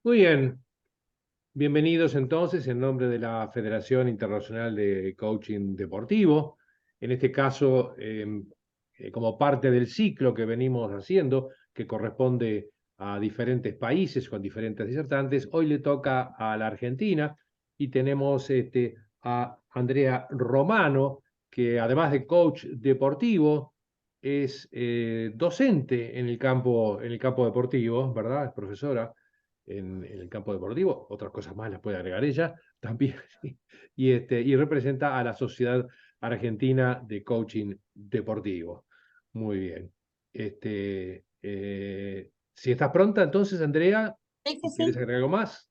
Muy bien, bienvenidos entonces en nombre de la Federación Internacional de Coaching Deportivo. En este caso, como parte del ciclo que venimos haciendo, que corresponde a diferentes países con diferentes disertantes, hoy le toca a la Argentina y tenemos a Andrea Romano, que además de coach deportivo, es docente en el campo deportivo, ¿verdad? Es profesora en el campo deportivo, otras cosas más las puede agregar ella también, y representa a la Sociedad Argentina de Coaching Deportivo. Muy bien. Si estás pronta, entonces, Andrea, Sí, sí, ¿quieres sí. agregar algo más?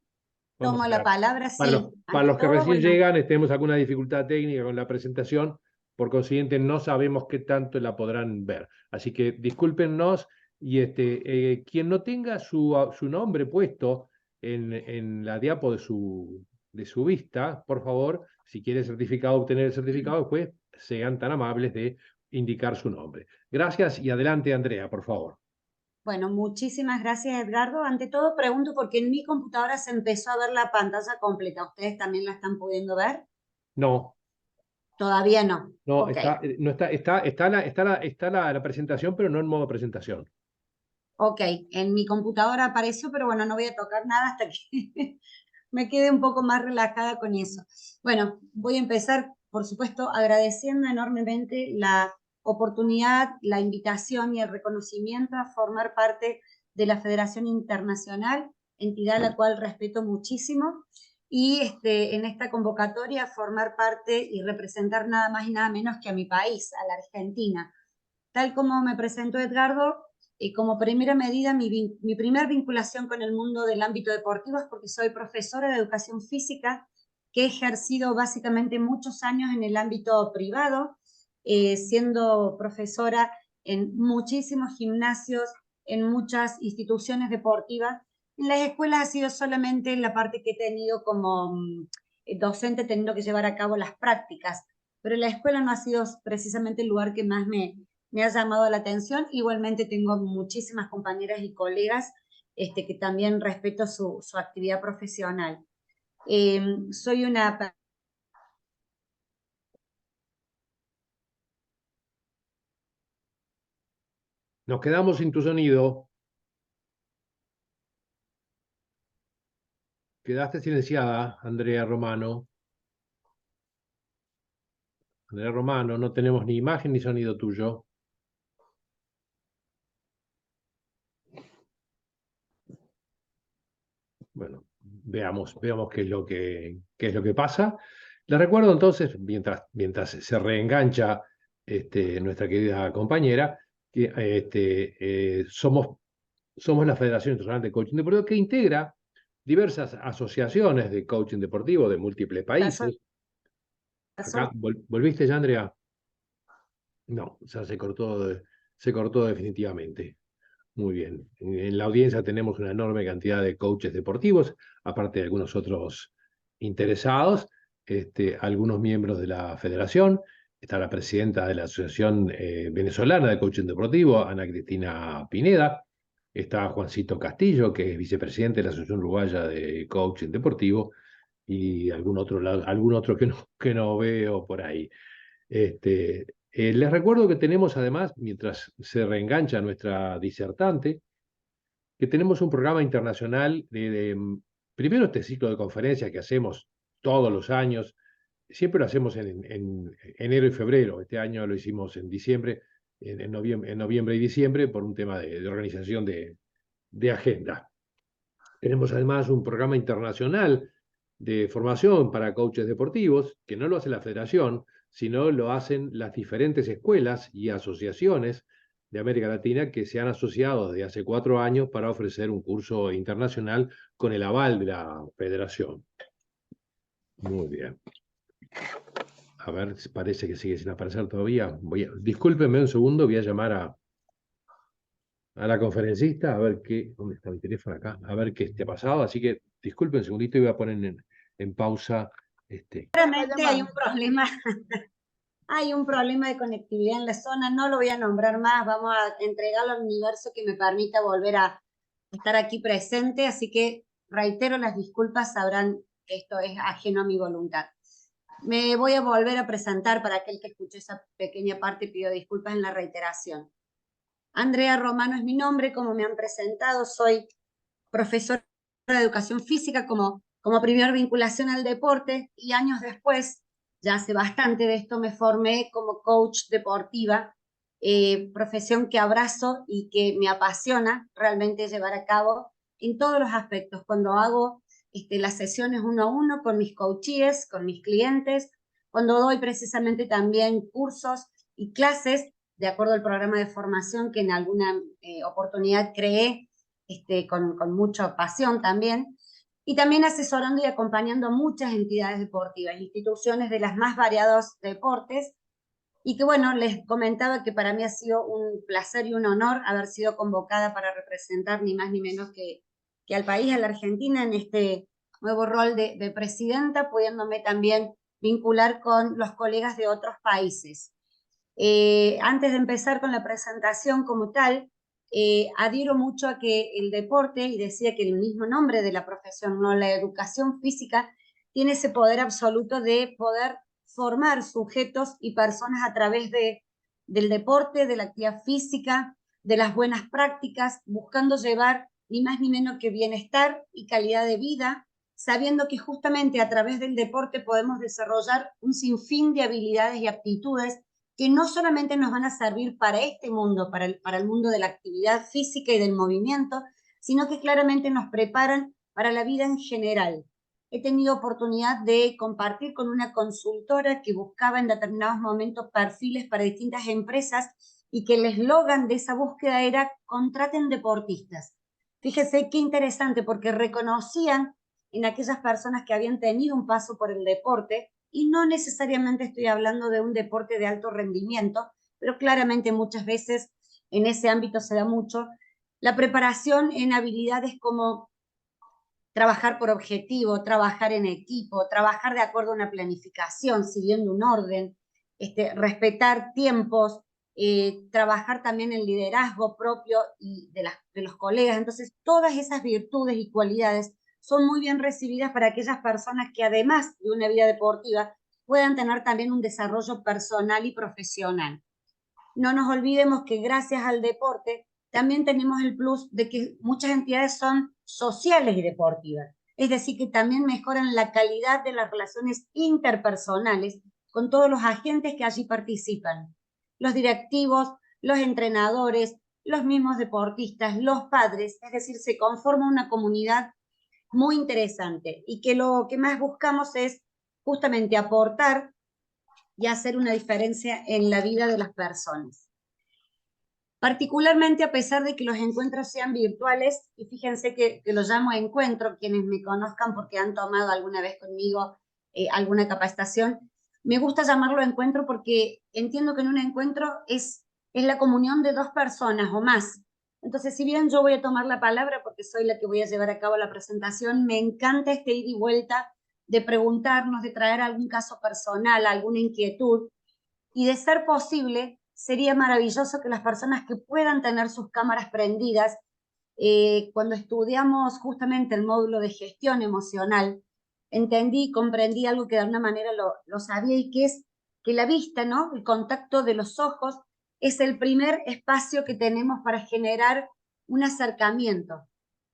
Vamos Tomo a la ver. palabra, sí. Para Ante los que todo, recién bueno, llegan, tenemos alguna dificultad técnica con la presentación, por consiguiente no sabemos qué tanto la podrán ver. Así que discúlpennos y quien no tenga su nombre puesto en la diapo de su vista, por favor, si quiere certificado, obtener el certificado, después sean tan amables de indicar su nombre. Gracias y adelante, Andrea, por favor. bueno, muchísimas gracias, Edgardo. Ante todo, pregunto porque en mi computadora se empezó a ver la pantalla completa. ¿Ustedes también la están pudiendo ver? No, Todavía no. no, Ok, no está la presentación, pero no en modo presentación. ok. En mi computadora apareció, pero bueno, no voy a tocar nada hasta que me quede un poco más relajada con eso. Bueno, voy a empezar, por supuesto, agradeciendo enormemente la oportunidad, la invitación y el reconocimiento a formar parte de la Federación Internacional, entidad a la cual respeto muchísimo, y en esta convocatoria formar parte y representar nada más y nada menos que a mi país, a la Argentina. Tal como me presentó Edgardo, como primera medida, mi primer vinculación con el mundo del ámbito deportivo es porque soy profesora de educación física, que he ejercido básicamente muchos años en el ámbito privado, siendo profesora en muchísimos gimnasios, en muchas instituciones deportivas. En las escuelas ha sido solamente la parte que he tenido como docente, teniendo que llevar a cabo las prácticas, pero la escuela no ha sido precisamente el lugar que más me ha llamado la atención. Igualmente tengo muchísimas compañeras y colegas que también respeto su actividad profesional. Soy una... Nos quedamos sin tu sonido. Quedaste silenciada, Andrea Romano. Andrea Romano, no tenemos ni imagen ni sonido tuyo. Bueno, veamos qué es lo que pasa. Les recuerdo entonces, mientras se reengancha nuestra querida compañera, que somos la Federación Internacional de Coaching Deportivo que integra diversas asociaciones de coaching deportivo de múltiples países. Acá, ¿volviste ya, Andrea? No, ya se cortó definitivamente. Muy bien. En la audiencia tenemos una enorme cantidad de coaches deportivos, aparte de algunos otros interesados, algunos miembros de la federación. Está la presidenta de la Asociación Venezolana de Coaching Deportivo, Ana Cristina Pineda. Está Juancito Castillo, que es vicepresidente de la Asociación Uruguaya de Coaching Deportivo, y algún otro que no veo por ahí. Les recuerdo que tenemos además, mientras se reengancha nuestra disertante, que tenemos un programa internacional primero este ciclo de conferencias que hacemos todos los años, siempre lo hacemos en enero y febrero, este año lo hicimos en diciembre, en noviembre y diciembre por un tema de organización de agenda. Tenemos además un programa internacional de formación para coaches deportivos, que no lo hace la federación, sino lo hacen las diferentes escuelas y asociaciones de América Latina que se han asociado desde hace 4 años para ofrecer un curso internacional con el aval de la federación. Muy bien. A ver, parece que sigue sin aparecer todavía. Discúlpenme un segundo, voy a llamar a la conferencista, a ver ¿dónde está mi teléfono acá? A ver qué ha pasado. Así que disculpen un segundito y voy a poner en pausa. Seguramente hay un problema de conectividad en la zona, no lo voy a nombrar más, vamos a entregarlo al universo que me permita volver a estar aquí presente, así que reitero las disculpas, sabrán que esto es ajeno a mi voluntad. Me voy a volver a presentar para aquel que escuchó esa pequeña parte, pido disculpas en la reiteración. Andrea Romano es mi nombre, como me han presentado, soy profesora de educación física como primera vinculación al deporte y años después, ya hace bastante de esto, me formé como coach deportiva, profesión que abrazo y que me apasiona realmente llevar a cabo en todos los aspectos. Cuando hago las sesiones 1-a-1 con mis coaches, con mis clientes, cuando doy precisamente también cursos y clases de acuerdo al programa de formación que en alguna oportunidad creé con mucha pasión también, y también asesorando y acompañando a muchas entidades deportivas, instituciones de las más variados deportes, y que bueno, les comentaba que para mí ha sido un placer y un honor haber sido convocada para representar ni más ni menos que al país, a la Argentina, en este nuevo rol de presidenta, pudiéndome también vincular con los colegas de otros países. Antes de empezar con la presentación como tal, adhiero mucho a que el deporte, y decía que el mismo nombre de la profesión, no, la educación física, tiene ese poder absoluto de poder formar sujetos y personas a través del deporte, de la actividad física, de las buenas prácticas, buscando llevar ni más ni menos que bienestar y calidad de vida, sabiendo que justamente a través del deporte podemos desarrollar un sinfín de habilidades y aptitudes que no solamente nos van a servir para este mundo, para el mundo de la actividad física y del movimiento, sino que claramente nos preparan para la vida en general. He tenido oportunidad de compartir con una consultora que buscaba en determinados momentos perfiles para distintas empresas y que el eslogan de esa búsqueda era contraten deportistas. Fíjese qué interesante, porque reconocían en aquellas personas que habían tenido un paso por el deporte, y no necesariamente estoy hablando de un deporte de alto rendimiento, pero claramente muchas veces en ese ámbito se da mucho, la preparación en habilidades como trabajar por objetivo, trabajar en equipo, trabajar de acuerdo a una planificación, siguiendo un orden, respetar tiempos, trabajar también el liderazgo propio y de los colegas. Entonces, todas esas virtudes y cualidades son muy bien recibidas para aquellas personas que, además de una vida deportiva, puedan tener también un desarrollo personal y profesional. No nos olvidemos que gracias al deporte también tenemos el plus de que muchas entidades son sociales y deportivas. Es decir, que también mejoran la calidad de las relaciones interpersonales con todos los agentes que allí participan. Los directivos, los entrenadores, los mismos deportistas, los padres, es decir, se conforma una comunidad muy interesante y que lo que más buscamos es justamente aportar y hacer una diferencia en la vida de las personas. Particularmente a pesar de que los encuentros sean virtuales, y fíjense que lo llamo encuentro, quienes me conozcan porque han tomado alguna vez conmigo alguna capacitación, me gusta llamarlo encuentro porque entiendo que en un encuentro es la comunión de dos personas o más. Entonces, si bien yo voy a tomar la palabra porque soy la que voy a llevar a cabo la presentación, me encanta este ida y vuelta de preguntarnos, de traer algún caso personal, alguna inquietud, y de ser posible, sería maravilloso que las personas que puedan tener sus cámaras prendidas, cuando estudiamos justamente el módulo de gestión emocional, entendí y comprendí algo que de alguna manera lo sabía, y que es que la vista, ¿no? El contacto de los ojos es el primer espacio que tenemos para generar un acercamiento.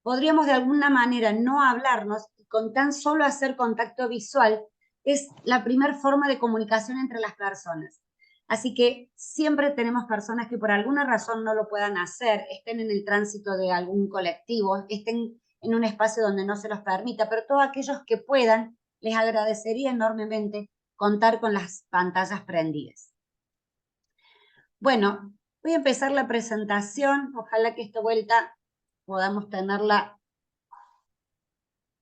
Podríamos de alguna manera no hablarnos, y con tan solo hacer contacto visual es la primera forma de comunicación entre las personas. Así que siempre tenemos personas que por alguna razón no lo puedan hacer, estén en el tránsito de algún colectivo, estén en un espacio donde no se los permita, pero todos aquellos que puedan, les agradecería enormemente contar con las pantallas prendidas. Bueno, voy a empezar la presentación. Ojalá que esta vuelta podamos tenerla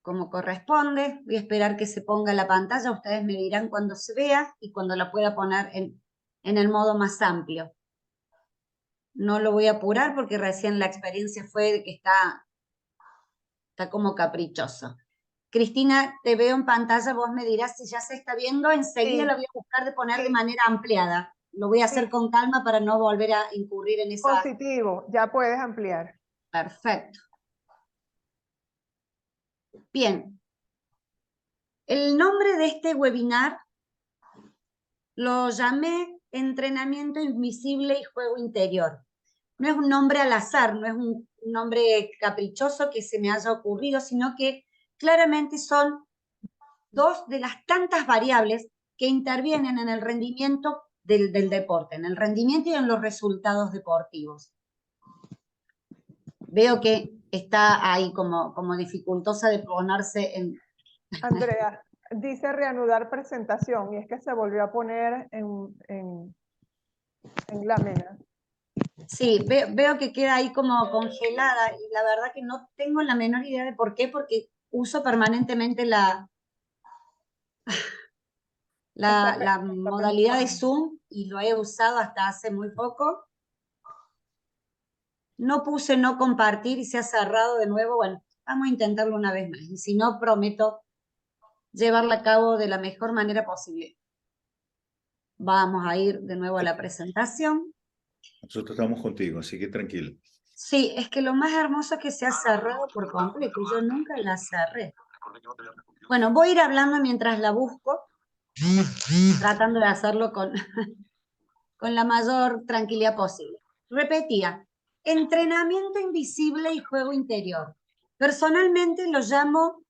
como corresponde. Voy a esperar que se ponga la pantalla. Ustedes me dirán cuando se vea y cuando la pueda poner en el modo más amplio. No lo voy a apurar porque recién la experiencia fue de que está como caprichoso. Cristina, te veo en pantalla, vos me dirás si ya se está viendo. Enseguida la voy a buscar de poner de manera ampliada. Lo voy a hacer con calma para no volver a incurrir en esa... Positivo, ya puedes ampliar. Perfecto. Bien, el nombre de este webinar lo llamé Entrenamiento Invisible y Juego Interior. No es un nombre al azar, no es un nombre caprichoso que se me haya ocurrido, sino que claramente son dos de las tantas variables que intervienen en el rendimiento del deporte, en el rendimiento y en los resultados deportivos. Veo que está ahí como dificultosa de ponerse en... Andrea, dice reanudar presentación y es que se volvió a poner en lámina. Sí, veo que queda ahí como congelada y la verdad que no tengo la menor idea de por qué, porque uso permanentemente la modalidad de Zoom y lo he usado hasta hace muy poco. No puse no compartir y se ha cerrado de nuevo. Bueno, vamos a intentarlo una vez más. Y si no, prometo llevarla a cabo de la mejor manera posible. Vamos a ir de nuevo a la presentación. Nosotros estamos contigo, así que tranquilo. Sí, es que lo más hermoso es que se ha cerrado por completo. Yo nunca la cerré. Bueno, voy a ir hablando mientras la busco, tratando de hacerlo con la mayor tranquilidad posible. Repetía, entrenamiento invisible y juego interior. Personalmente lo llamo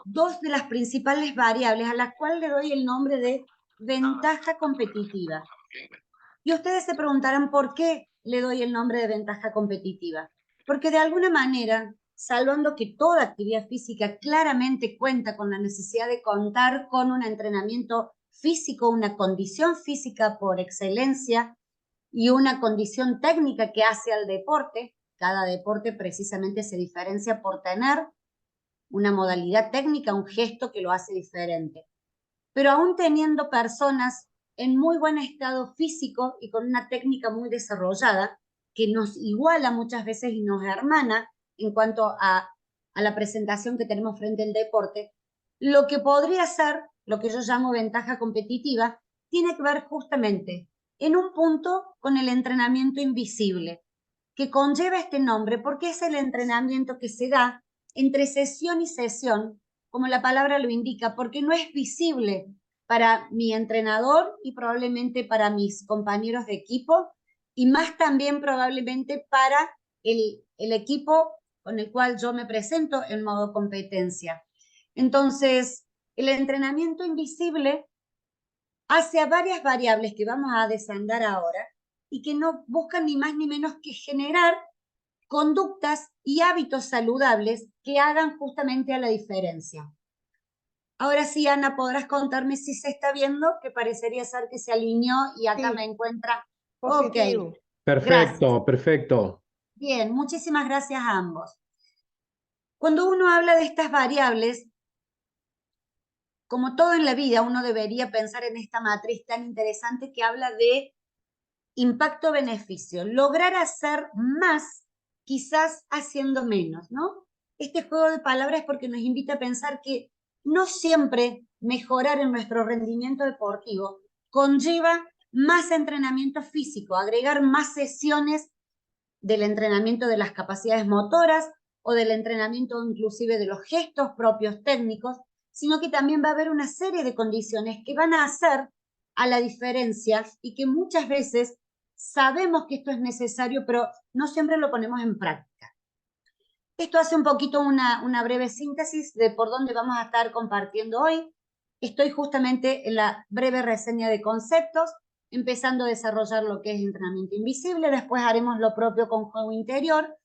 dos de las principales variables a las cuales le doy el nombre de ventaja competitiva. Y ustedes se preguntarán por qué le doy el nombre de ventaja competitiva. Porque de alguna manera, salvando que toda actividad física claramente cuenta con la necesidad de contar con un entrenamiento físico, una condición física por excelencia y una condición técnica que hace al deporte, cada deporte precisamente se diferencia por tener una modalidad técnica, un gesto que lo hace diferente. Pero aún teniendo personas en muy buen estado físico y con una técnica muy desarrollada, que nos iguala muchas veces y nos hermana en cuanto a la presentación que tenemos frente al deporte, lo que podría ser, lo que yo llamo ventaja competitiva, tiene que ver justamente en un punto con el entrenamiento invisible, que conlleva este nombre porque es el entrenamiento que se da entre sesión y sesión, como la palabra lo indica, porque no es visible para mi entrenador y probablemente para mis compañeros de equipo y más también probablemente para el equipo con el cual yo me presento en modo competencia. Entonces, el entrenamiento invisible hace a varias variables que vamos a desandar ahora y que no buscan ni más ni menos que generar conductas y hábitos saludables que hagan justamente a la diferencia. Ahora sí, Ana, podrás contarme si se está viendo, que parecería ser que se alineó y acá Sí. me encuentra. Positivo. Ok. Perfecto, Gracias. perfecto. Bien, muchísimas gracias a ambos. Cuando uno habla de estas variables, como todo en la vida, uno debería pensar en esta matriz tan interesante que habla de impacto-beneficio. Lograr hacer más, quizás haciendo menos, ¿no? Este juego de palabras es porque nos invita a pensar que no siempre mejorar en nuestro rendimiento deportivo conlleva más entrenamiento físico, agregar más sesiones del entrenamiento de las capacidades motoras o del entrenamiento inclusive de los gestos propios técnicos, sino que también va a haber una serie de condiciones que van a hacer a la diferencia y que muchas veces sabemos que esto es necesario, pero no siempre lo ponemos en práctica. Esto hace un poquito una breve síntesis de por dónde vamos a estar compartiendo hoy. Estoy justamente en la breve reseña de conceptos, empezando a desarrollar lo que es entrenamiento invisible, después haremos lo propio con juego interior.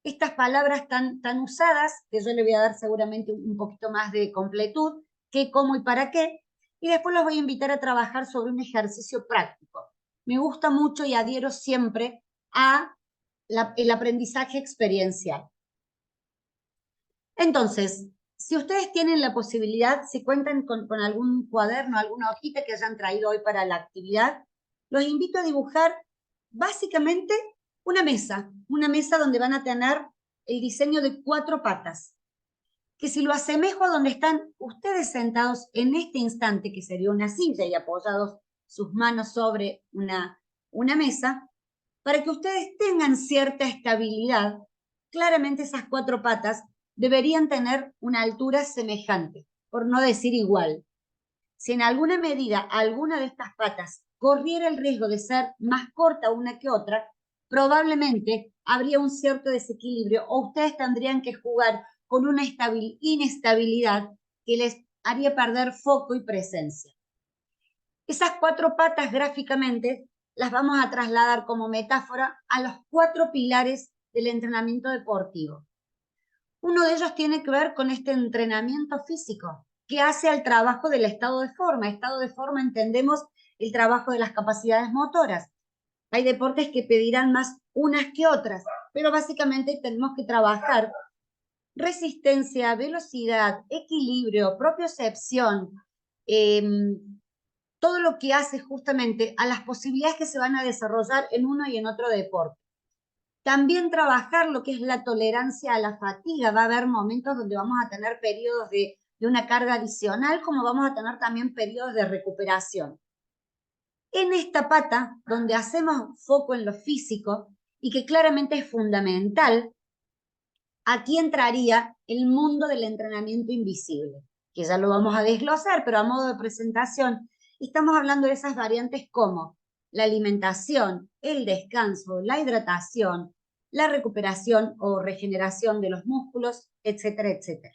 Estas palabras tan usadas, que yo le voy a dar seguramente un poquito más de completud, qué, cómo y para qué, y después los voy a invitar a trabajar sobre un ejercicio práctico. Me gusta mucho y adhiero siempre a el aprendizaje experiencial. Entonces, si ustedes tienen la posibilidad, si cuentan con algún cuaderno, alguna hojita que hayan traído hoy para la actividad, los invito a dibujar básicamente una mesa donde van a tener el diseño de 4 patas, que si lo asemejo a donde están ustedes sentados en este instante, que sería una silla y apoyados sus manos sobre una mesa, para que ustedes tengan cierta estabilidad, claramente esas 4 patas deberían tener una altura semejante, por no decir igual. Si en alguna medida alguna de estas patas corriera el riesgo de ser más corta una que otra, probablemente habría un cierto desequilibrio o ustedes tendrían que jugar con una inestabilidad que les haría perder foco y presencia. Esas 4 patas gráficamente las vamos a trasladar como metáfora a los 4 pilares del entrenamiento deportivo. Uno de ellos tiene que ver con este entrenamiento físico, que hace al trabajo del estado de forma. Estado de forma entendemos el trabajo de las capacidades motoras. Hay deportes que pedirán más unas que otras, pero básicamente tenemos que trabajar resistencia, velocidad, equilibrio, propiocepción, todo lo que hace justamente a las posibilidades que se van a desarrollar en uno y en otro deporte. También trabajar lo que es la tolerancia a la fatiga. Va a haber momentos donde vamos a tener periodos de una carga adicional, como vamos a tener también periodos de recuperación. En esta pata, donde hacemos foco en lo físico, y que claramente es fundamental, aquí entraría el mundo del entrenamiento invisible, que ya lo vamos a desglosar, pero a modo de presentación, estamos hablando de esas variantes como la alimentación, el descanso, la hidratación, la recuperación o regeneración de los músculos, etcétera, etcétera.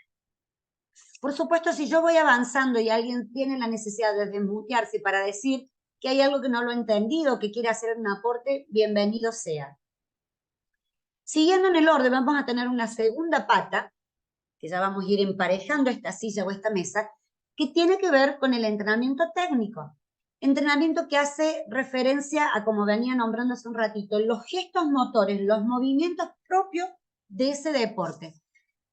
Por supuesto, si yo voy avanzando y alguien tiene la necesidad de desmutearse para decir que hay algo que no lo ha entendido, que quiere hacer un aporte, bienvenido sea. Siguiendo en el orden, vamos a tener una segunda pata, que ya vamos a ir emparejando esta silla o esta mesa, que tiene que ver con el entrenamiento técnico. Entrenamiento que hace referencia a, como venía nombrando hace un ratito, los gestos motores, los movimientos propios de ese deporte.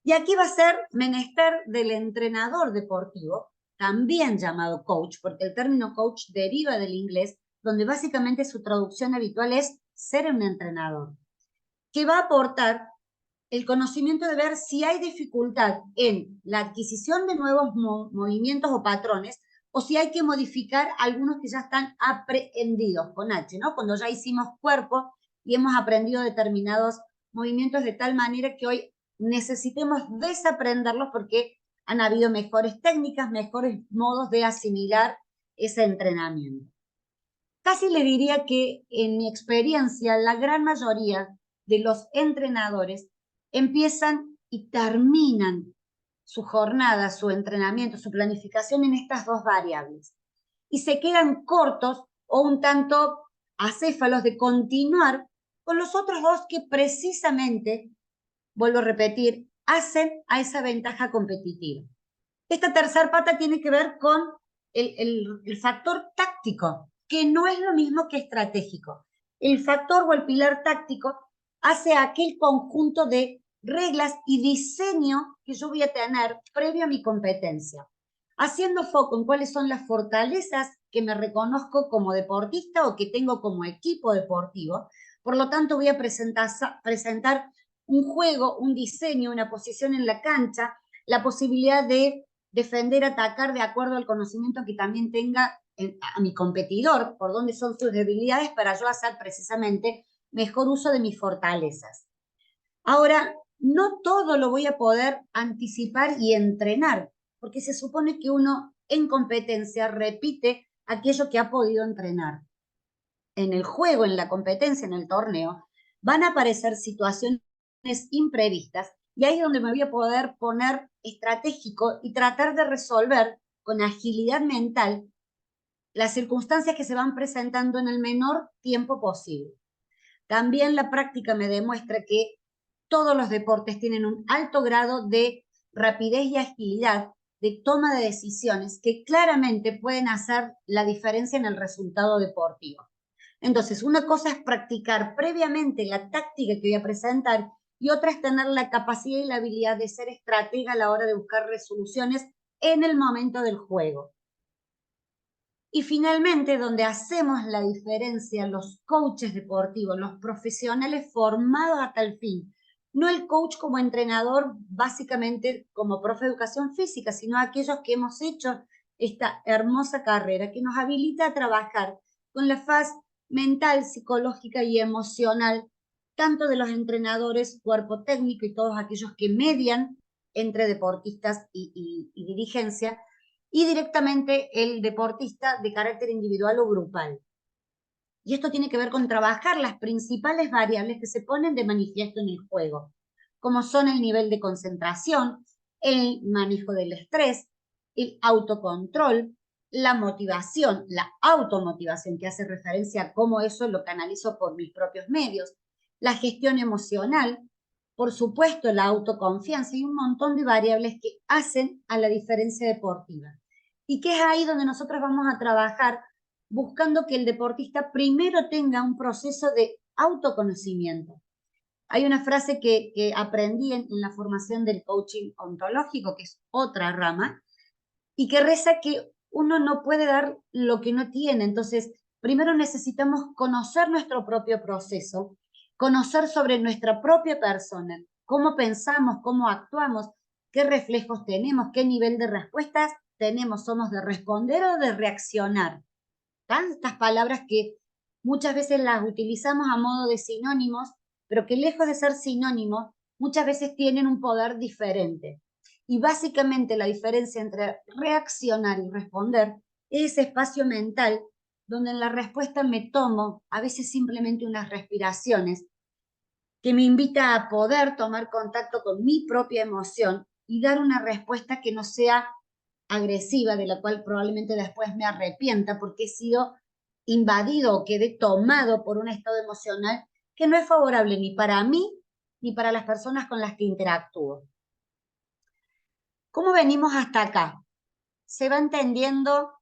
Y aquí va a ser menester del entrenador deportivo, también llamado coach, porque el término coach deriva del inglés, donde básicamente su traducción habitual es ser un entrenador, que va a aportar el conocimiento de ver si hay dificultad en la adquisición de nuevos movimientos o patrones, o si hay que modificar algunos que ya están aprehendidos con H, ¿no? Cuando ya hicimos cuerpo y hemos aprendido determinados movimientos de tal manera que hoy necesitemos desaprenderlos porque han habido mejores técnicas, mejores modos de asimilar ese entrenamiento. Casi le diría que en mi experiencia la gran mayoría de los entrenadores empiezan y terminan su jornada, su entrenamiento, su planificación en estas 2 variables. Y se quedan cortos o un tanto acéfalos de continuar con los otros 2 que precisamente, vuelvo a repetir, hacen a esa ventaja competitiva. Esta tercera pata tiene que ver con el factor táctico, que no es lo mismo que estratégico. El factor o el pilar táctico hace aquel conjunto de reglas y diseño que yo voy a tener previo a mi competencia, haciendo foco en cuáles son las fortalezas que me reconozco como deportista o que tengo como equipo deportivo. Por lo tanto, voy a presentar un juego, un diseño, una posición en la cancha, la posibilidad de defender, atacar de acuerdo al conocimiento que también tenga a mi competidor, por dónde son sus debilidades, para yo hacer precisamente mejor uso de mis fortalezas. Ahora, no todo lo voy a poder anticipar y entrenar, porque se supone que uno en competencia repite aquello que ha podido entrenar. En el juego, en la competencia, en el torneo, van a aparecer situaciones imprevistas y ahí es donde me voy a poder poner estratégico y tratar de resolver con agilidad mental las circunstancias que se van presentando en el menor tiempo posible. También la práctica me demuestra que todos los deportes tienen un alto grado de rapidez y agilidad de toma de decisiones que claramente pueden hacer la diferencia en el resultado deportivo. Entonces, una cosa es practicar previamente la táctica que voy a presentar y otra es tener la capacidad y la habilidad de ser estratega a la hora de buscar resoluciones en el momento del juego. Y finalmente, donde hacemos la diferencia los coaches deportivos, los profesionales formados a tal fin, no el coach como entrenador, básicamente como profe de educación física, sino aquellos que hemos hecho esta hermosa carrera que nos habilita a trabajar con la faz mental, psicológica y emocional, tanto de los entrenadores, cuerpo técnico y todos aquellos que median entre deportistas y dirigencia, y directamente el deportista de carácter individual o grupal. Y esto tiene que ver con trabajar las principales variables que se ponen de manifiesto en el juego, como son el nivel de concentración, el manejo del estrés, el autocontrol, la motivación, la automotivación, que hace referencia a cómo eso lo canalizo por mis propios medios, la gestión emocional, por supuesto la autoconfianza y un montón de variables que hacen a la diferencia deportiva. Y que es ahí donde nosotros vamos a trabajar buscando que el deportista primero tenga un proceso de autoconocimiento. Hay una frase que aprendí en la formación del coaching ontológico, que es otra rama, y que reza que uno no puede dar lo que no tiene. Entonces, primero necesitamos conocer nuestro propio proceso, conocer sobre nuestra propia persona, cómo pensamos, cómo actuamos, qué reflejos tenemos, qué nivel de respuestas tenemos, somos de responder o de reaccionar. Estas palabras que muchas veces las utilizamos a modo de sinónimos, pero que lejos de ser sinónimos, muchas veces tienen un poder diferente. Y básicamente la diferencia entre reaccionar y responder es ese espacio mental donde en la respuesta me tomo a veces simplemente unas respiraciones que me invita a poder tomar contacto con mi propia emoción y dar una respuesta que no sea agresiva, de la cual probablemente después me arrepienta porque he sido invadido o quedé tomado por un estado emocional que no es favorable ni para mí ni para las personas con las que interactúo. ¿Cómo venimos hasta acá? ¿Se va entendiendo?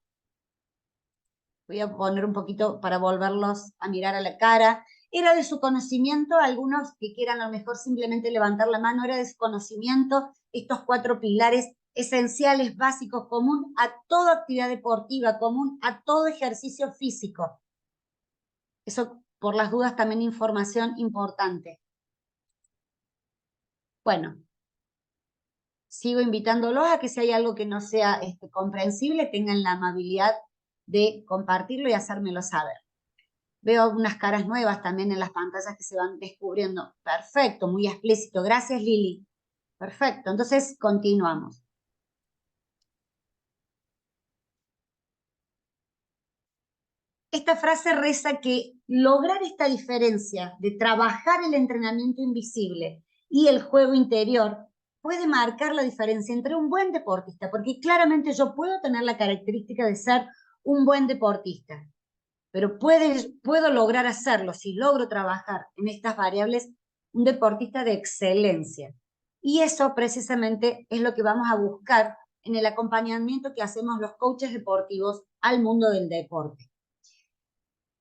Voy a poner un poquito para volverlos a mirar a la cara. ¿Era de su conocimiento? Algunos que quieran a lo mejor simplemente levantar la mano, ¿era de su conocimiento estos 4 pilares esenciales, básicos, común a toda actividad deportiva, común a todo ejercicio físico? Eso, por las dudas, también información importante. Bueno, sigo invitándolos a que si hay algo que no sea comprensible, tengan la amabilidad de compartirlo y hacérmelo saber. Veo unas caras nuevas también en las pantallas que se van descubriendo. Perfecto, muy explícito. Gracias, Lili. Perfecto, entonces continuamos. Esta frase reza que lograr esta diferencia de trabajar el entrenamiento invisible y el juego interior puede marcar la diferencia entre un buen deportista, porque claramente yo puedo tener la característica de ser un buen deportista, pero puedo lograr hacerlo si logro trabajar en estas variables, un deportista de excelencia. Y eso precisamente es lo que vamos a buscar en el acompañamiento que hacemos los coaches deportivos al mundo del deporte.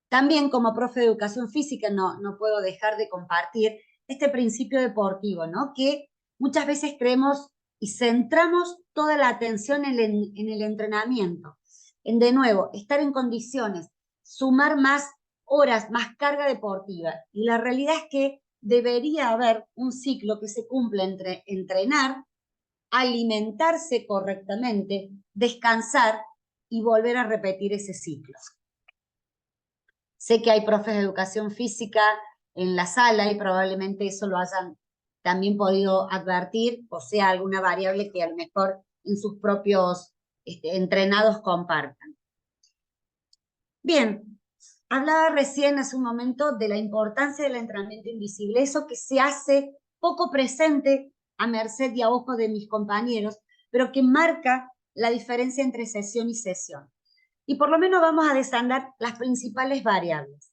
También como profe de educación física no puedo dejar de compartir este principio deportivo, ¿no? Que muchas veces creemos y centramos toda la atención en el entrenamiento, en de nuevo, estar en condiciones, sumar más horas, más carga deportiva. Y la realidad es que debería haber un ciclo que se cumpla entre entrenar, alimentarse correctamente, descansar y volver a repetir ese ciclo. Sé que hay profes de educación física en la sala y probablemente eso lo hayan también podido advertir, o sea, alguna variable que a lo mejor en sus propios entrenados compartan. Bien, hablaba recién hace un momento de la importancia del entrenamiento invisible, eso que se hace poco presente a merced y a ojo de mis compañeros, pero que marca la diferencia entre sesión y sesión. Y por lo menos vamos a desandar las principales variables.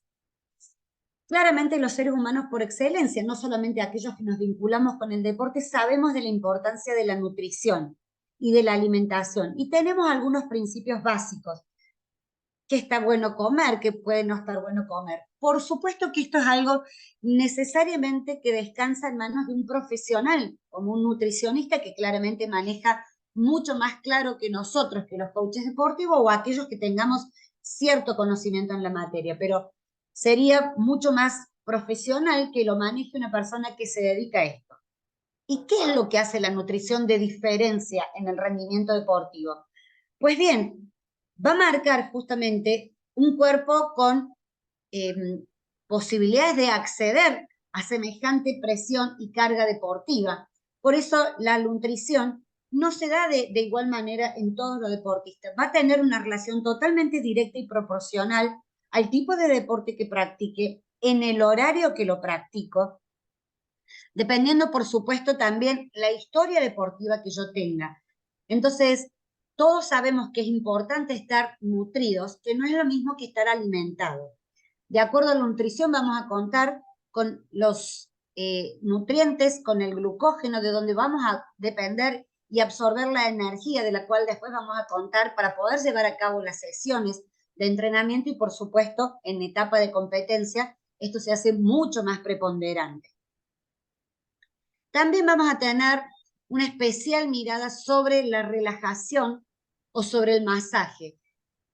Claramente los seres humanos por excelencia, no solamente aquellos que nos vinculamos con el deporte, sabemos de la importancia de la nutrición y de la alimentación. Y tenemos algunos principios básicos. ¿Qué está bueno comer? ¿Qué puede no estar bueno comer? Por supuesto que esto es algo necesariamente que descansa en manos de un profesional, como un nutricionista que claramente maneja mucho más claro que nosotros, que los coaches deportivos o aquellos que tengamos cierto conocimiento en la materia, pero sería mucho más profesional que lo maneje una persona que se dedica a esto. ¿Y qué es lo que hace la nutrición de diferencia en el rendimiento deportivo? Pues bien, va a marcar justamente un cuerpo con posibilidades de acceder a semejante presión y carga deportiva, Por eso la nutrición no se da de igual manera en todos los deportistas. Va a tener una relación totalmente directa y proporcional al tipo de deporte que practique, en el horario que lo practico, dependiendo, por supuesto, también la historia deportiva que yo tenga. Entonces, todos sabemos que es importante estar nutridos, que no es lo mismo que estar alimentados. De acuerdo a la nutrición, vamos a contar con los nutrientes, con el glucógeno, de donde vamos a depender y absorber la energía de la cual después vamos a contar para poder llevar a cabo las sesiones de entrenamiento y, por supuesto, en etapa de competencia, esto se hace mucho más preponderante. También vamos a tener una especial mirada sobre la relajación o sobre el masaje.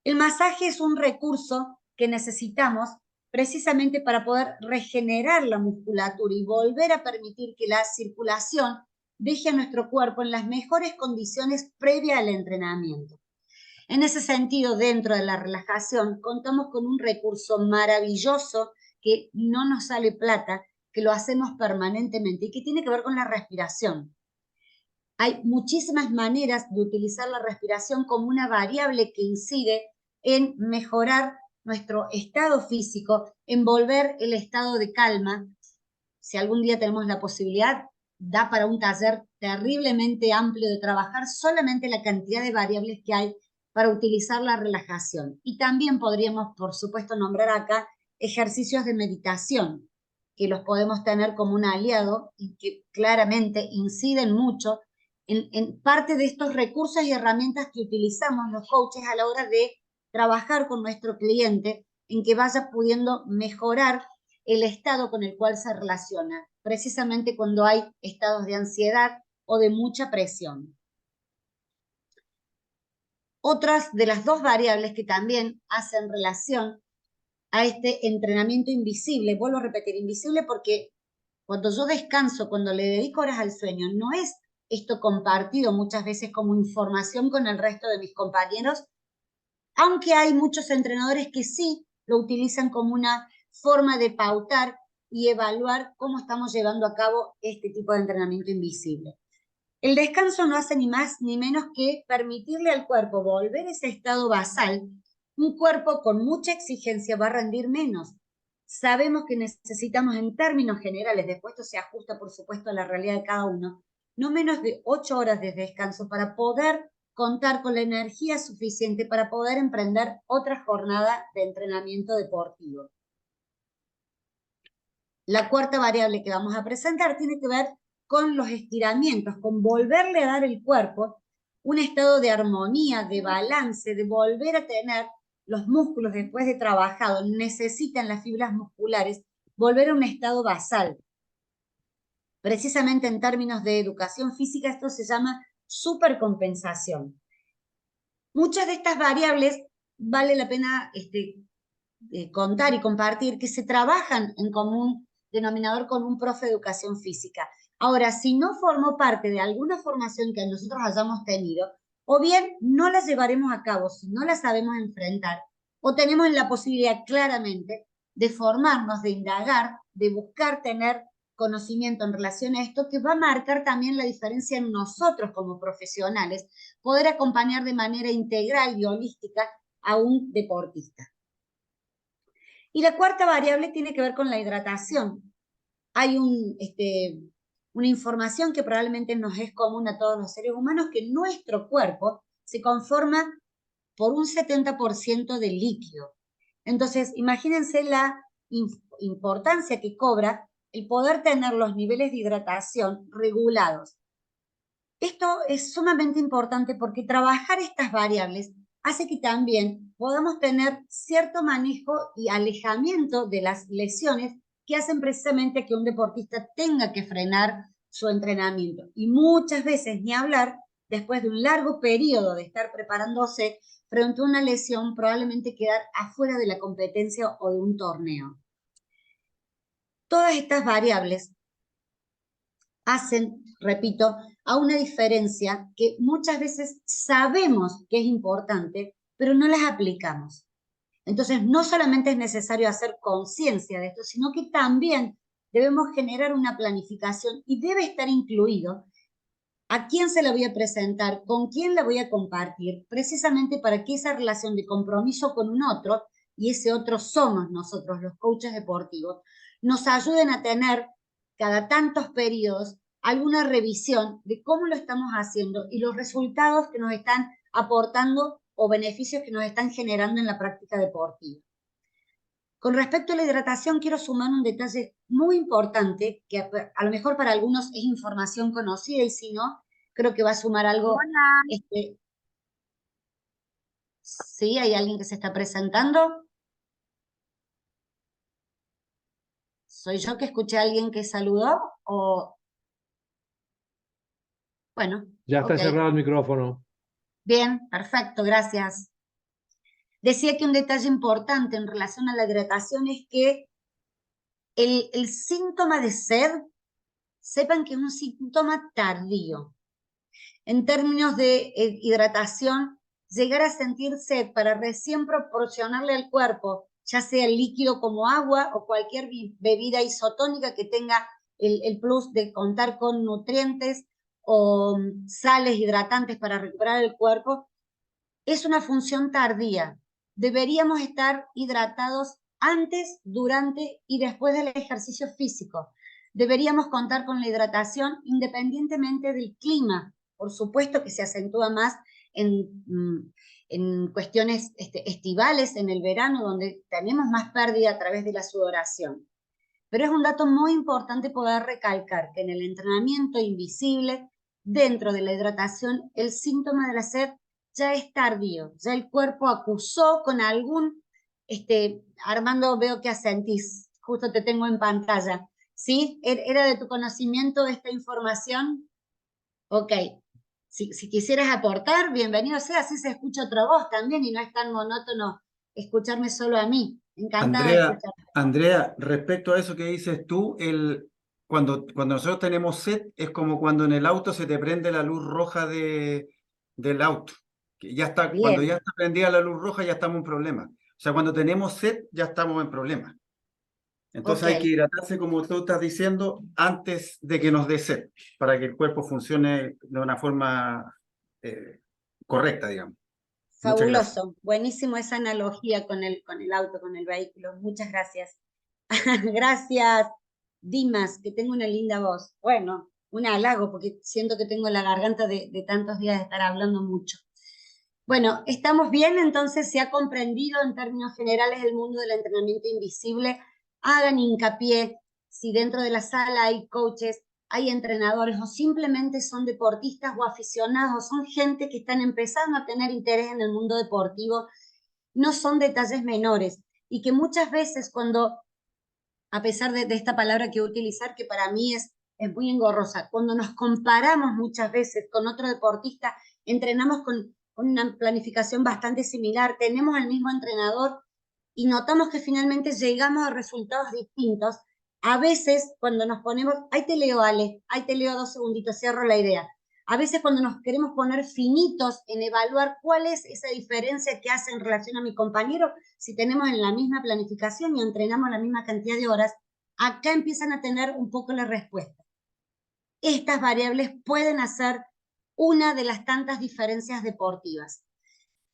El masaje es un recurso que necesitamos precisamente para poder regenerar la musculatura y volver a permitir que la circulación deje a nuestro cuerpo en las mejores condiciones previa al entrenamiento. En ese sentido, dentro de la relajación, contamos con un recurso maravilloso que no nos sale plata, que lo hacemos permanentemente y que tiene que ver con la respiración. Hay muchísimas maneras de utilizar la respiración como una variable que incide en mejorar nuestro estado físico, en volver el estado de calma. Si algún día tenemos la posibilidad, da para un taller terriblemente amplio de trabajar solamente la cantidad de variables que hay para utilizar la relajación. Y también podríamos, por supuesto, nombrar acá ejercicios de meditación, que los podemos tener como un aliado y que claramente inciden mucho en parte de estos recursos y herramientas que utilizamos los coaches a la hora de trabajar con nuestro cliente, en que vaya pudiendo mejorar el estado con el cual se relaciona, precisamente cuando hay estados de ansiedad o de mucha presión. Otras de las dos variables que también hacen relación a este entrenamiento invisible, vuelvo a repetir, invisible porque cuando yo descanso, cuando le dedico horas al sueño, no es esto compartido muchas veces como información con el resto de mis compañeros, aunque hay muchos entrenadores que sí lo utilizan como una forma de pautar y evaluar cómo estamos llevando a cabo este tipo de entrenamiento invisible. El descanso no hace ni más ni menos que permitirle al cuerpo volver a ese estado basal. Un cuerpo con mucha exigencia va a rendir menos. Sabemos que necesitamos en términos generales, después esto se ajusta por supuesto a la realidad de cada uno, no menos de 8 horas de descanso para poder contar con la energía suficiente para poder emprender otra jornada de entrenamiento deportivo. La cuarta variable que vamos a presentar tiene que ver con los estiramientos, con volverle a dar al cuerpo un estado de armonía, de balance, de volver a tener los músculos después de trabajado, necesitan las fibras musculares volver a un estado basal. Precisamente en términos de educación física esto se llama supercompensación. Muchas de estas variables vale la pena contar y compartir que se trabajan en común denominador con un profe de educación física. Ahora, si no formó parte de alguna formación que nosotros hayamos tenido, o bien no la llevaremos a cabo si no la sabemos enfrentar, o tenemos la posibilidad claramente de formarnos, de indagar, de buscar tener conocimiento en relación a esto, que va a marcar también la diferencia en nosotros como profesionales, poder acompañar de manera integral y holística a un deportista. Y la cuarta variable tiene que ver con la hidratación. Hay una información que probablemente nos es común a todos los seres humanos, que nuestro cuerpo se conforma por un 70% de líquido. Entonces, imagínense la importancia que cobra el poder tener los niveles de hidratación regulados. Esto es sumamente importante porque trabajar estas variables hace que también podamos tener cierto manejo y alejamiento de las lesiones que hacen precisamente que un deportista tenga que frenar su entrenamiento. Y muchas veces, ni hablar, después de un largo periodo de estar preparándose frente a una lesión, probablemente quedar afuera de la competencia o de un torneo. Todas estas variables hacen, repito, a una diferencia que muchas veces sabemos que es importante, pero no las aplicamos. Entonces, no solamente es necesario hacer conciencia de esto, sino que también debemos generar una planificación y debe estar incluido ¿A quién se la voy a presentar? ¿Con quién la voy a compartir? Precisamente para que esa relación de compromiso con un otro, y ese otro somos nosotros, los coaches deportivos, nos ayuden a tener cada tantos periodos alguna revisión de cómo lo estamos haciendo y los resultados que nos están aportando o beneficios que nos están generando en la práctica deportiva. Con respecto a la hidratación, quiero sumar un detalle muy importante, que a lo mejor para algunos es información conocida y si no, creo que va a sumar algo. ¿Sí? ¿Hay alguien que se está presentando? ¿Soy yo que escuché a alguien que saludó? O... Bueno. Ya está cerrado el micrófono. Bien, perfecto, gracias. Decía que un detalle importante en relación a la hidratación es que el síntoma de sed, sepan que es un síntoma tardío. En términos de hidratación, llegar a sentir sed para recién proporcionarle al cuerpo, ya sea el líquido como agua o cualquier bebida isotónica que tenga el plus de contar con nutrientes o sales hidratantes para recuperar el cuerpo, es una función tardía. Deberíamos estar hidratados antes, durante y después del ejercicio físico. Deberíamos contar con la hidratación independientemente del clima. Por supuesto que se acentúa más en cuestiones estivales, en el verano, donde tenemos más pérdida a través de la sudoración. Pero es un dato muy importante poder recalcar que en el entrenamiento invisible, dentro de la hidratación, el síntoma de la sed ya es tardío, ya el cuerpo acusó con algún, Armando, veo que asentís, justo te tengo en pantalla, ¿sí? ¿Era de tu conocimiento esta información? Ok, si quisieras aportar, bienvenido sea, así se escucha otra voz también y no es tan monótono escucharme solo a mí. Encantada de escuchar. Andrea, respecto a eso que dices tú, cuando nosotros tenemos sed, es como cuando en el auto se te prende la luz roja del auto. Que ya está, cuando ya está prendida la luz roja, ya estamos en problema. O sea, cuando tenemos sed, ya estamos en problema. Entonces hay que hidratarse, como tú estás diciendo, antes de que nos dé sed, para que el cuerpo funcione de una forma correcta, digamos. Fabuloso, buenísimo esa analogía con el auto, con el vehículo. Muchas gracias. Gracias, Dimas, que tengo una linda voz. Bueno, un halago, porque siento que tengo la garganta de tantos días de estar hablando mucho. Bueno, ¿estamos bien? Entonces, ¿se ha comprendido en términos generales el mundo del entrenamiento invisible? Hagan hincapié, si dentro de la sala hay coaches, hay entrenadores o simplemente son deportistas o aficionados, son gente que están empezando a tener interés en el mundo deportivo, no son detalles menores y que muchas veces cuando, a pesar de esta palabra que voy a utilizar, que para mí es muy engorrosa, cuando nos comparamos muchas veces con otro deportista, entrenamos con una planificación bastante similar, tenemos el mismo entrenador y notamos que finalmente llegamos a resultados distintos. A veces cuando nos ponemos, ahí te leo Ale, ahí te leo 2 segunditos, cierro la idea. A veces cuando nos queremos poner finitos en evaluar cuál es esa diferencia que hace en relación a mi compañero, si tenemos en la misma planificación y entrenamos la misma cantidad de horas, acá empiezan a tener un poco la respuesta. Estas variables pueden hacer una de las tantas diferencias deportivas.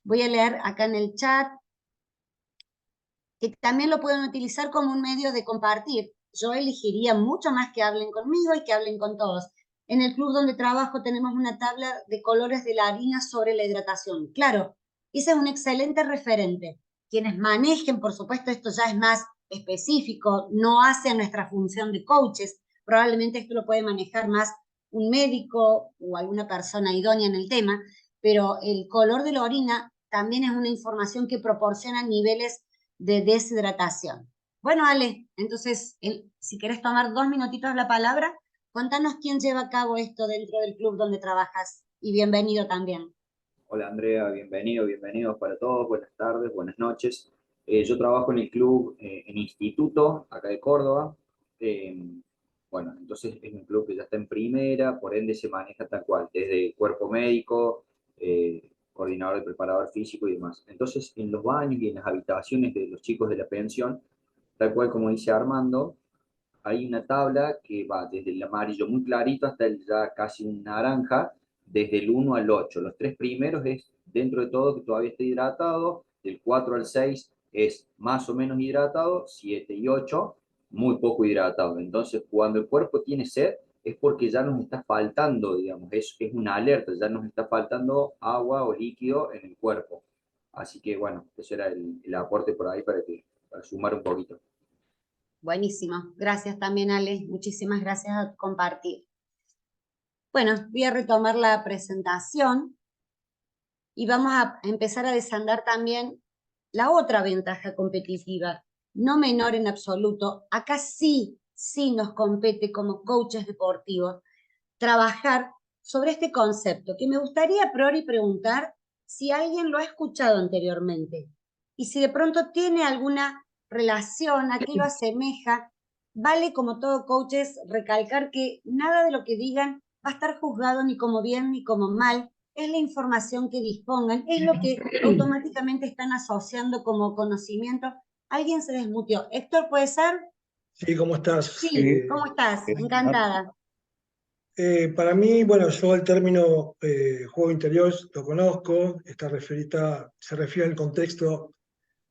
Voy a leer acá en el chat, que también lo pueden utilizar como un medio de compartir. Yo elegiría mucho más que hablen conmigo y que hablen con todos. En el club donde trabajo tenemos una tabla de colores de la harina sobre la hidratación. Claro, ese es un excelente referente. Quienes manejen, por supuesto, esto ya es más específico, no hace nuestra función de coaches. Probablemente esto lo puede manejar más un médico o alguna persona idónea en el tema, pero el color de la orina también es una información que proporciona niveles de deshidratación. Bueno, Ale, entonces, si querés tomar 2 minutitos la palabra, contanos quién lleva a cabo esto dentro del club donde trabajas y bienvenido también. Hola Andrea, bienvenidos para todos, buenas tardes, buenas noches. Yo trabajo en el club en Instituto, acá de Córdoba. Bueno, entonces es un club que ya está en primera, por ende se maneja tal cual, desde cuerpo médico, coordinador de preparador físico y demás. Entonces, en los baños y en las habitaciones de los chicos de la pensión, tal cual como dice Armando, hay una tabla que va desde el amarillo muy clarito hasta el ya casi un naranja, desde el 1 al 8. Los 3 primeros es dentro de todo que todavía está hidratado, del 4 al 6 es más o menos hidratado, 7 y 8 muy poco hidratado. Entonces, cuando el cuerpo tiene sed, es porque ya nos está faltando, digamos, es una alerta, ya nos está faltando agua o líquido en el cuerpo. Así que, bueno, eso era el aporte por ahí para sumar un poquito. Buenísimo. Gracias también, Ale. Muchísimas gracias a compartir. Bueno, voy a retomar la presentación y vamos a empezar a desandar también la otra ventaja competitiva, no menor en absoluto. Acá sí nos compete como coaches deportivos trabajar sobre este concepto, que me gustaría a priori preguntar si alguien lo ha escuchado anteriormente y si de pronto tiene alguna relación, a qué lo asemeja. Vale, como todo coaches, recalcar que nada de lo que digan va a estar juzgado ni como bien ni como mal. Es la información que dispongan, es lo que automáticamente están asociando como conocimiento. Alguien se desmutió. Héctor, ¿puede ser? Sí, ¿cómo estás? Sí, ¿cómo estás? Encantada. Para mí, bueno, yo el término juego interior lo conozco, se refiere al contexto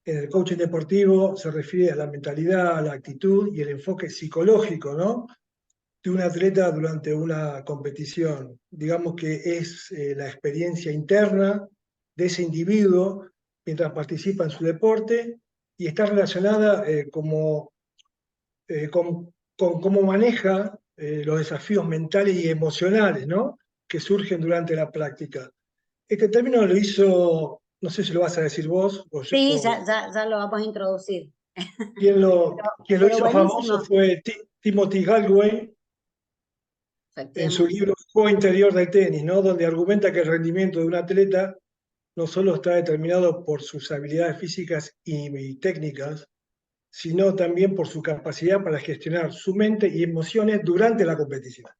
en el coaching deportivo, se refiere a la mentalidad, a la actitud y el enfoque psicológico, ¿no? De un atleta durante una competición. Digamos que es la experiencia interna de ese individuo mientras participa en su deporte y está relacionada con cómo maneja los desafíos mentales y emocionales, ¿no? Que surgen durante la práctica. Este término lo hizo, no sé si lo vas a decir vos, Sí, ya lo vamos a introducir. quien lo Pero hizo famoso buenísimo. fue Timothy Galway en su Efectivamente. libro Juego Interior del Tenis, ¿no? Donde argumenta que el rendimiento de un atleta no solo está determinado por sus habilidades físicas y técnicas, sino también por su capacidad para gestionar su mente y emociones durante la competición.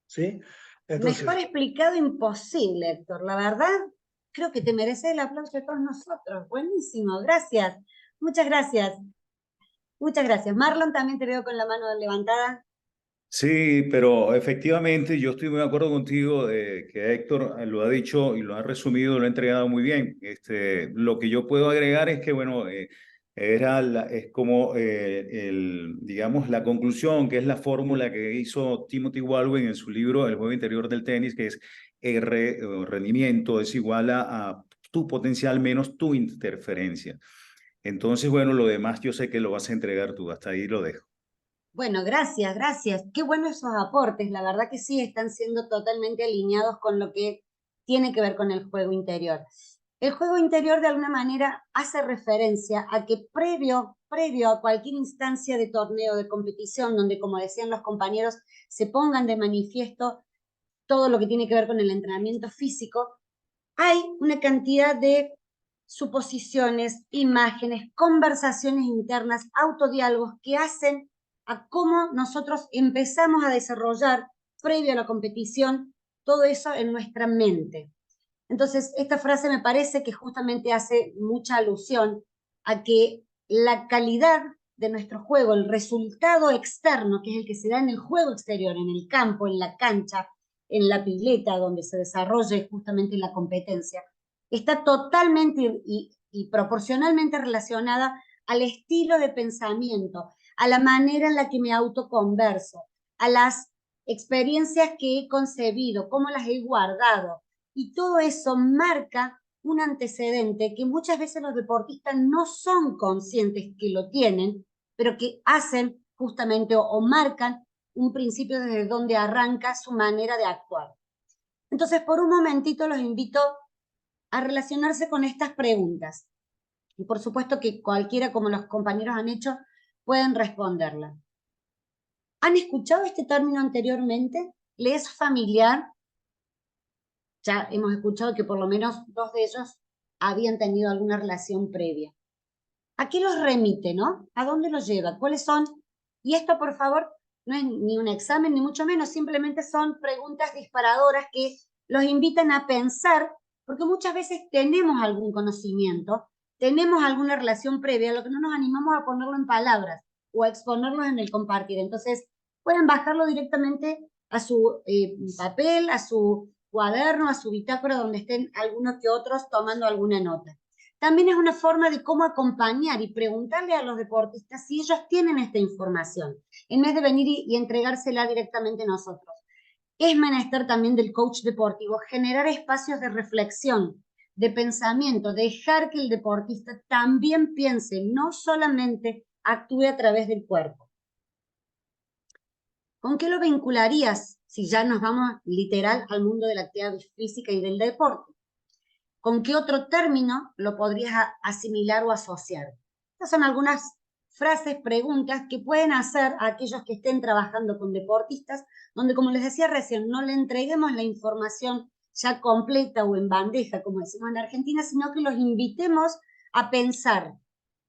¿Sí? Entonces, Mejor explicado imposible, Héctor. La verdad, creo que te mereces el aplauso de todos nosotros. Buenísimo, gracias. Muchas gracias. Muchas gracias. Marlon, también te veo con la mano levantada. Sí, pero efectivamente yo estoy muy de acuerdo contigo de que Héctor lo ha dicho y lo ha resumido, lo ha entregado muy bien. Lo que yo puedo agregar es que, bueno, es como, digamos, la conclusión, que es la fórmula que hizo Timothy Galway en su libro El juego interior del tenis, que es R, o rendimiento, es igual a tu potencial menos tu interferencia. Entonces, bueno, lo demás yo sé que lo vas a entregar tú, hasta ahí lo dejo. Bueno, gracias, gracias. Qué buenos esos aportes. La verdad que sí, están siendo totalmente alineados con lo que tiene que ver con el juego interior. El juego interior de alguna manera hace referencia a que previo a cualquier instancia de torneo, de competición, donde, como decían los compañeros, se pongan de manifiesto todo lo que tiene que ver con el entrenamiento físico, hay una cantidad de suposiciones, imágenes, conversaciones internas, autodiálogos que hacen a cómo nosotros empezamos a desarrollar, previo a la competición, todo eso en nuestra mente. Entonces, esta frase me parece que justamente hace mucha alusión a que la calidad de nuestro juego, el resultado externo, que es el que se da en el juego exterior, en el campo, en la cancha, en la pileta, donde se desarrolle justamente la competencia, está totalmente y proporcionalmente relacionada al estilo de pensamiento, a la manera en la que me autoconverso, a las experiencias que he concebido, cómo las he guardado. Y todo eso marca un antecedente que muchas veces los deportistas no son conscientes que lo tienen, pero que hacen justamente o marcan un principio desde donde arranca su manera de actuar. Entonces, por un momentito los invito a relacionarse con estas preguntas. Y por supuesto que cualquiera, como los compañeros han hecho, pueden responderla. ¿Han escuchado este término anteriormente? ¿Le es familiar? Ya hemos escuchado que por lo menos 2 de ellos habían tenido alguna relación previa. ¿A qué los remite, no? ¿A dónde los lleva? ¿Cuáles son? Y esto, por favor, no es ni un examen, ni mucho menos, simplemente son preguntas disparadoras que los invitan a pensar, porque muchas veces tenemos algún conocimiento, tenemos alguna relación previa, lo que no nos animamos a ponerlo en palabras. o a exponerlos en el compartir. Entonces, pueden bajarlo directamente a su papel, a su cuaderno, a su bitácora, donde estén algunos que otros tomando alguna nota. También es una forma de cómo acompañar y preguntarle a los deportistas si ellos tienen esta información, en vez de venir y entregársela directamente a nosotros. Es menester también del coach deportivo generar espacios de reflexión, de pensamiento, dejar que el deportista también piense, no solamente actúe a través del cuerpo. ¿Con qué lo vincularías si ya nos vamos literal al mundo de la actividad física y del deporte? ¿Con qué otro término lo podrías asimilar o asociar? Estas son algunas frases, preguntas que pueden hacer a aquellos que estén trabajando con deportistas, donde, como les decía recién, no le entreguemos la información ya completa o en bandeja, como decimos en Argentina, sino que los invitemos a pensar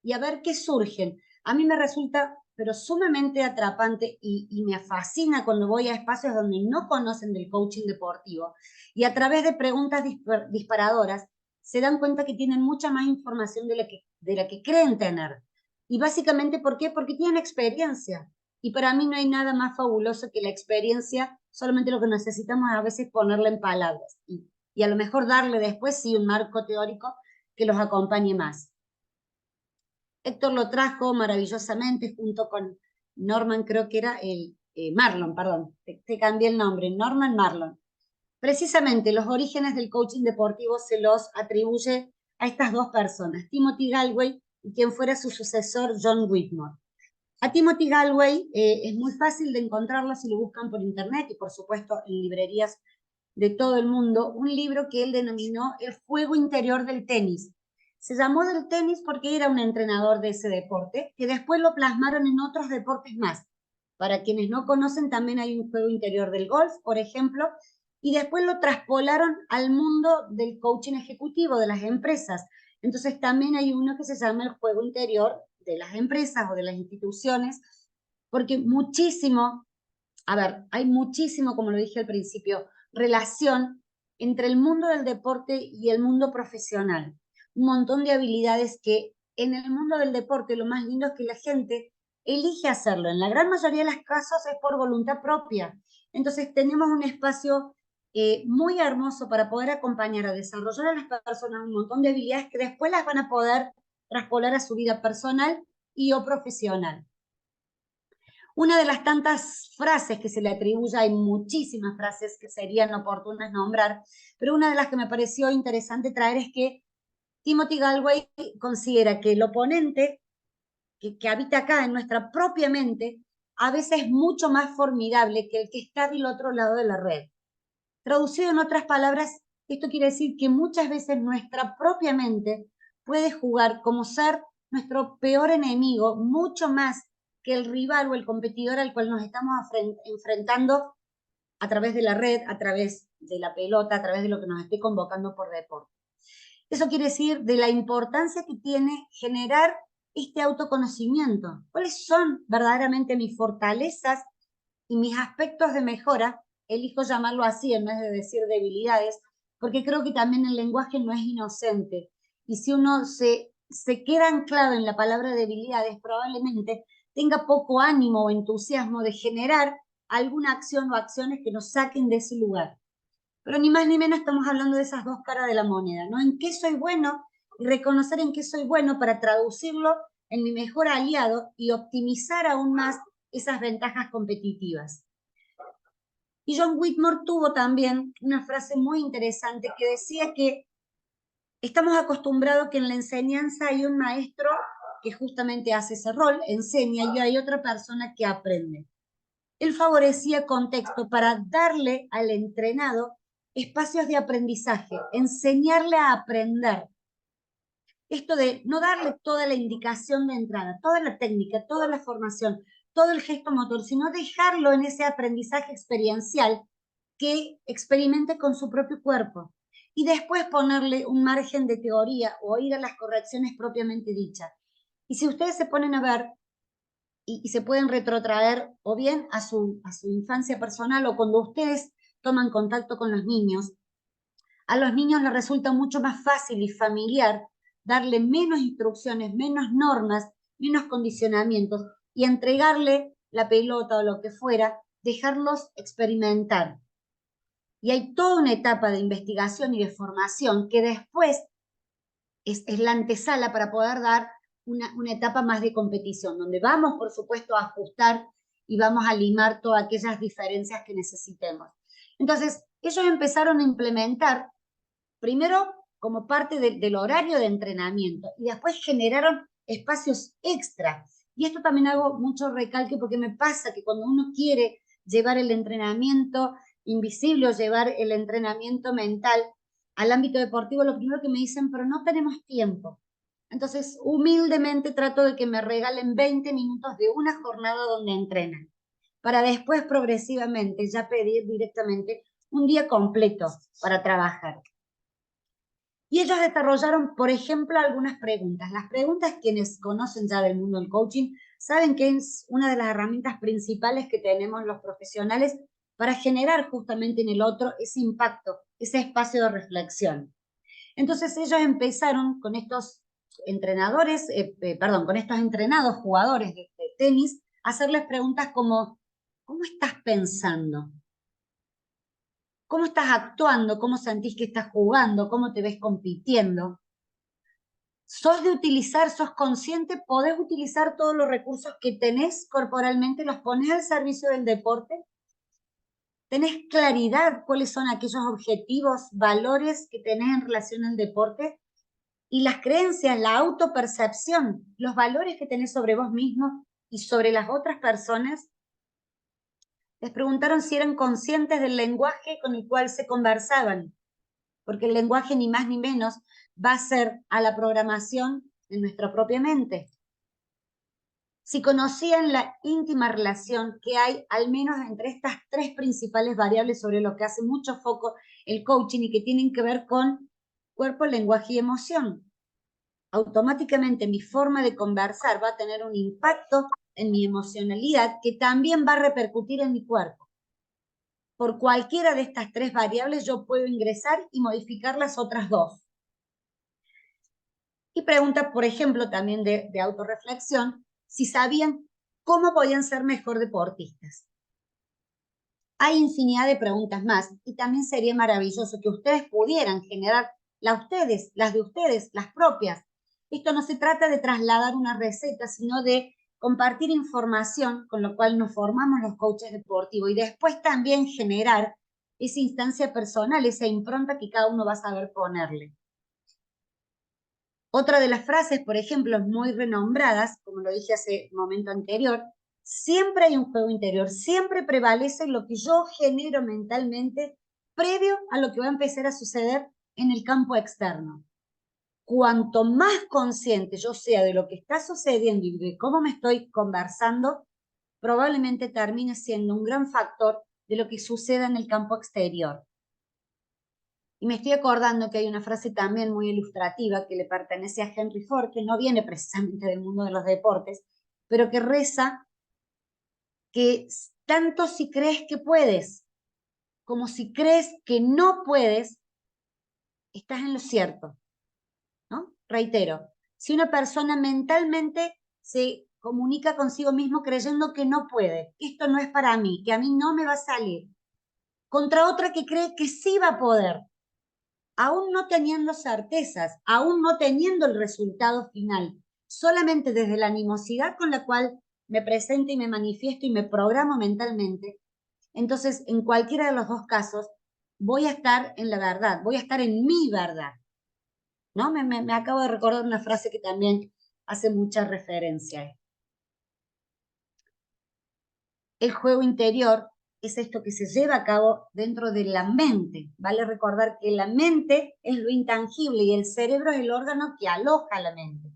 y a ver qué surgen. A mí me resulta, pero sumamente atrapante y me fascina cuando voy a espacios donde no conocen del coaching deportivo y a través de preguntas disparadoras se dan cuenta que tienen mucha más información de la que creen tener. Y básicamente, ¿por qué? Porque tienen experiencia. Y para mí no hay nada más fabuloso que la experiencia, solamente lo que necesitamos a veces ponerla en palabras. Y a lo mejor darle después, sí, un marco teórico que los acompañe más. Héctor lo trajo maravillosamente junto con Norman, creo que era Marlon, perdón, te cambié el nombre, Norman Marlon. Precisamente los orígenes del coaching deportivo se los atribuye a estas dos personas, Timothy Gallwey y quien fuera su sucesor, John Whitmore. A Timothy Gallwey es muy fácil de encontrarlo si lo buscan por internet y por supuesto en librerías de todo el mundo, un libro que él denominó El juego interior del tenis. Se llamó del tenis porque era un entrenador de ese deporte, que después lo plasmaron en otros deportes más. Para quienes no conocen, también hay un juego interior del golf, por ejemplo, y después lo traspolaron al mundo del coaching ejecutivo, de las empresas. Entonces también hay uno que se llama el juego interior de las empresas o de las instituciones, porque hay muchísimo, como lo dije al principio, relación entre el mundo del deporte y el mundo profesional. Un montón de habilidades que en el mundo del deporte lo más lindo es que la gente elige hacerlo. En la gran mayoría de los casos es por voluntad propia. Entonces tenemos un espacio muy hermoso para poder acompañar a desarrollar a las personas un montón de habilidades que después las van a poder traspolar a su vida personal y o profesional. Una de las tantas frases que se le atribuye, hay muchísimas frases que serían oportunas nombrar, pero una de las que me pareció interesante traer es que Timothy Gallwey considera que el oponente que habita acá en nuestra propia mente a veces es mucho más formidable que el que está del otro lado de la red. Traducido en otras palabras, esto quiere decir que muchas veces nuestra propia mente puede jugar como ser nuestro peor enemigo, mucho más que el rival o el competidor al cual nos estamos enfrentando a través de la red, a través de la pelota, a través de lo que nos esté convocando por deporte. Eso quiere decir de la importancia que tiene generar este autoconocimiento. ¿Cuáles son verdaderamente mis fortalezas y mis aspectos de mejora? Elijo llamarlo así en vez de decir debilidades, porque creo que también el lenguaje no es inocente. Y si uno se queda anclado en la palabra debilidades, probablemente tenga poco ánimo o entusiasmo de generar alguna acción o acciones que nos saquen de ese lugar. Pero ni más ni menos estamos hablando de esas dos caras de la moneda, ¿no? En qué soy bueno y reconocer en qué soy bueno para traducirlo en mi mejor aliado y optimizar aún más esas ventajas competitivas. Y John Whitmore tuvo también una frase muy interesante que decía que estamos acostumbrados que en la enseñanza hay un maestro que justamente hace ese rol, enseña, y hay otra persona que aprende. Él favorecía contexto para darle al entrenado espacios de aprendizaje, enseñarle a aprender. Esto de no darle toda la indicación de entrada, toda la técnica, toda la formación, todo el gesto motor, sino dejarlo en ese aprendizaje experiencial que experimente con su propio cuerpo. Y después ponerle un margen de teoría o ir a las correcciones propiamente dichas. Y si ustedes se ponen a ver y se pueden retrotraer o bien a su infancia personal o cuando ustedes toman contacto con los niños, a los niños les resulta mucho más fácil y familiar darle menos instrucciones, menos normas, menos condicionamientos, y entregarle la pelota o lo que fuera, dejarlos experimentar. Y hay toda una etapa de investigación y de formación que después es la antesala para poder dar una etapa más de competición, donde vamos, por supuesto, a ajustar y vamos a limar todas aquellas diferencias que necesitemos. Entonces, ellos empezaron a implementar, primero como parte del horario de entrenamiento, y después generaron espacios extra. Y esto también hago mucho recalque porque me pasa que cuando uno quiere llevar el entrenamiento invisible o llevar el entrenamiento mental al ámbito deportivo, lo primero que me dicen, pero no tenemos tiempo. Entonces, humildemente trato de que me regalen 20 minutos de una jornada donde entrenan, para después progresivamente ya pedir directamente un día completo para trabajar. Y ellos desarrollaron, por ejemplo, algunas preguntas. Las preguntas, quienes conocen ya del mundo del coaching, saben que es una de las herramientas principales que tenemos los profesionales para generar justamente en el otro ese impacto, ese espacio de reflexión. Entonces ellos empezaron con estos entrenadores, con estos entrenados jugadores de tenis, a hacerles preguntas como, ¿cómo estás pensando? ¿Cómo estás actuando? ¿Cómo sentís que estás jugando? ¿Cómo te ves compitiendo? ¿Sos de utilizar, sos consciente? ¿Podés utilizar todos los recursos que tenés corporalmente? ¿Los ponés al servicio del deporte? ¿Tenés claridad cuáles son aquellos objetivos, valores que tenés en relación al deporte? Y las creencias, la autopercepción, los valores que tenés sobre vos mismo y sobre las otras personas. Les preguntaron si eran conscientes del lenguaje con el cual se conversaban, porque el lenguaje ni más ni menos va a ser a la programación en nuestra propia mente. Si conocían la íntima relación que hay, al menos entre estas tres principales variables sobre lo que hace mucho foco el coaching y que tienen que ver con cuerpo, lenguaje y emoción. Automáticamente mi forma de conversar va a tener un impacto en mi emocionalidad que también va a repercutir en mi cuerpo. Por cualquiera de estas tres variables yo puedo ingresar y modificar las otras dos. Y pregunta, por ejemplo, también de autorreflexión, si sabían cómo podían ser mejor deportistas. Hay infinidad de preguntas más y también sería maravilloso que ustedes pudieran generar las de ustedes, las propias. Esto no se trata de trasladar una receta, sino de compartir información, con lo cual nos formamos los coaches deportivos y después también generar esa instancia personal, esa impronta que cada uno va a saber ponerle. Otra de las frases, por ejemplo, muy renombradas, como lo dije hace un momento anterior, siempre hay un juego interior, siempre prevalece lo que yo genero mentalmente previo a lo que va a empezar a suceder en el campo externo. Cuanto más consciente yo sea de lo que está sucediendo y de cómo me estoy conversando, probablemente termine siendo un gran factor de lo que suceda en el campo exterior. Y me estoy acordando que hay una frase también muy ilustrativa que le pertenece a Henry Ford, que no viene precisamente del mundo de los deportes, pero que reza que tanto si crees que puedes como si crees que no puedes, estás en lo cierto, ¿no? Reitero, si una persona mentalmente se comunica consigo mismo creyendo que no puede, que esto no es para mí, que a mí no me va a salir, contra otra que cree que sí va a poder, aún no teniendo certezas, aún no teniendo el resultado final, solamente desde la animosidad con la cual me presento y me manifiesto y me programo mentalmente, entonces en cualquiera de los dos casos voy a estar en la verdad, voy a estar en mi verdad. ¿No? Me acabo de recordar una frase que también hace mucha referencia a esto. El juego interior es esto que se lleva a cabo dentro de la mente. Vale recordar que la mente es lo intangible y el cerebro es el órgano que aloja la mente.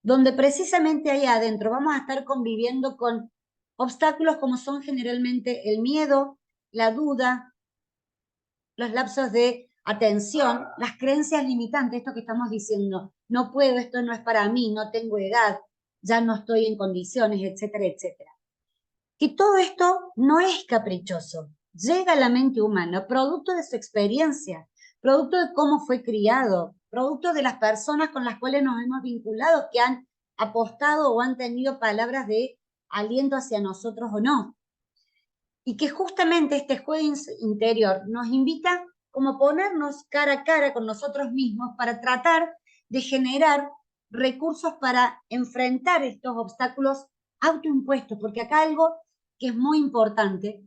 Donde precisamente ahí adentro vamos a estar conviviendo con obstáculos como son generalmente el miedo, la duda, los lapsos de atención, las creencias limitantes, esto que estamos diciendo, no puedo, esto no es para mí, no tengo edad, ya no estoy en condiciones, etcétera, etcétera. Que todo esto no es caprichoso, llega a la mente humana, producto de su experiencia, producto de cómo fue criado, producto de las personas con las cuales nos hemos vinculado, que han apostado o han tenido palabras de aliento hacia nosotros o no. Y que justamente este juego interior nos invita como a ponernos cara a cara con nosotros mismos para tratar de generar recursos para enfrentar estos obstáculos autoimpuestos, porque acá algo que es muy importante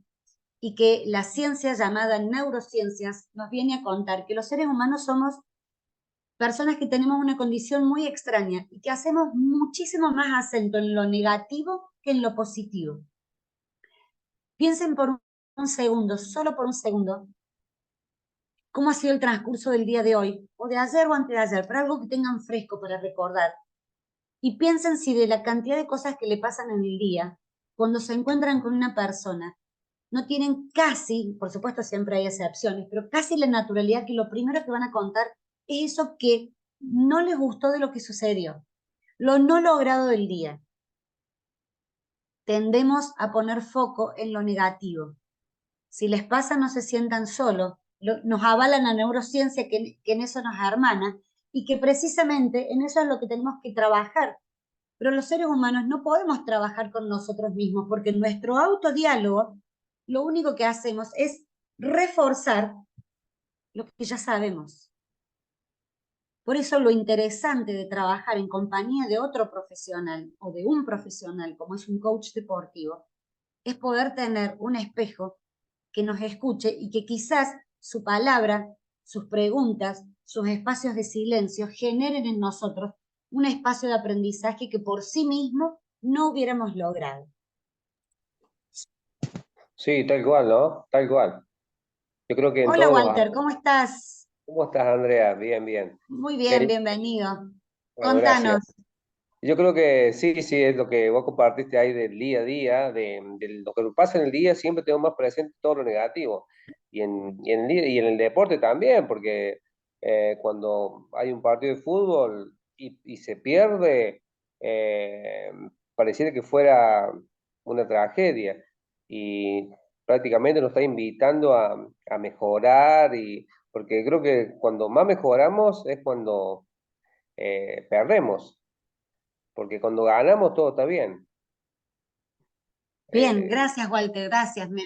y que la ciencia llamada neurociencias nos viene a contar, que los seres humanos somos personas que tenemos una condición muy extraña y que hacemos muchísimo más acento en lo negativo que en lo positivo. Piensen por un segundo, solo por un segundo, cómo ha sido el transcurso del día de hoy, o de ayer o antes de ayer, pero algo que tengan fresco para recordar. Y piensen si de la cantidad de cosas que le pasan en el día, cuando se encuentran con una persona, no tienen casi, por supuesto siempre hay excepciones, pero casi la naturalidad que lo primero que van a contar es eso que no les gustó de lo que sucedió, lo no logrado del día. Tendemos a poner foco en lo negativo. Si les pasa, no se sientan solos. Nos avala la neurociencia que en eso nos hermana y que precisamente en eso es lo que tenemos que trabajar. Pero los seres humanos no podemos trabajar con nosotros mismos porque en nuestro autodiálogo lo único que hacemos es reforzar lo que ya sabemos. Por eso lo interesante de trabajar en compañía de otro profesional o de un profesional como es un coach deportivo es poder tener un espejo que nos escuche y que quizás su palabra, sus preguntas, sus espacios de silencio generen en nosotros un espacio de aprendizaje que por sí mismo no hubiéramos logrado. Sí, tal cual, ¿no? Tal cual. Yo creo que en Hola todos los... Walter, ¿cómo estás? ¿Cómo estás, Andrea? Bien, bien. Muy bien, bienvenido. Bueno, gracias. Contanos. Yo creo que sí, sí, es lo que vos compartiste ahí del día a día, de lo que nos pasa en el día, siempre tengo más presente todo lo negativo. Y en el deporte también, porque cuando hay un partido de fútbol y se pierde, eh, pareciera que fuera una tragedia. Y prácticamente nos está invitando a mejorar, porque creo que cuando más mejoramos es cuando perdemos, porque cuando ganamos todo está bien. Bien, gracias Walter, gracias. Me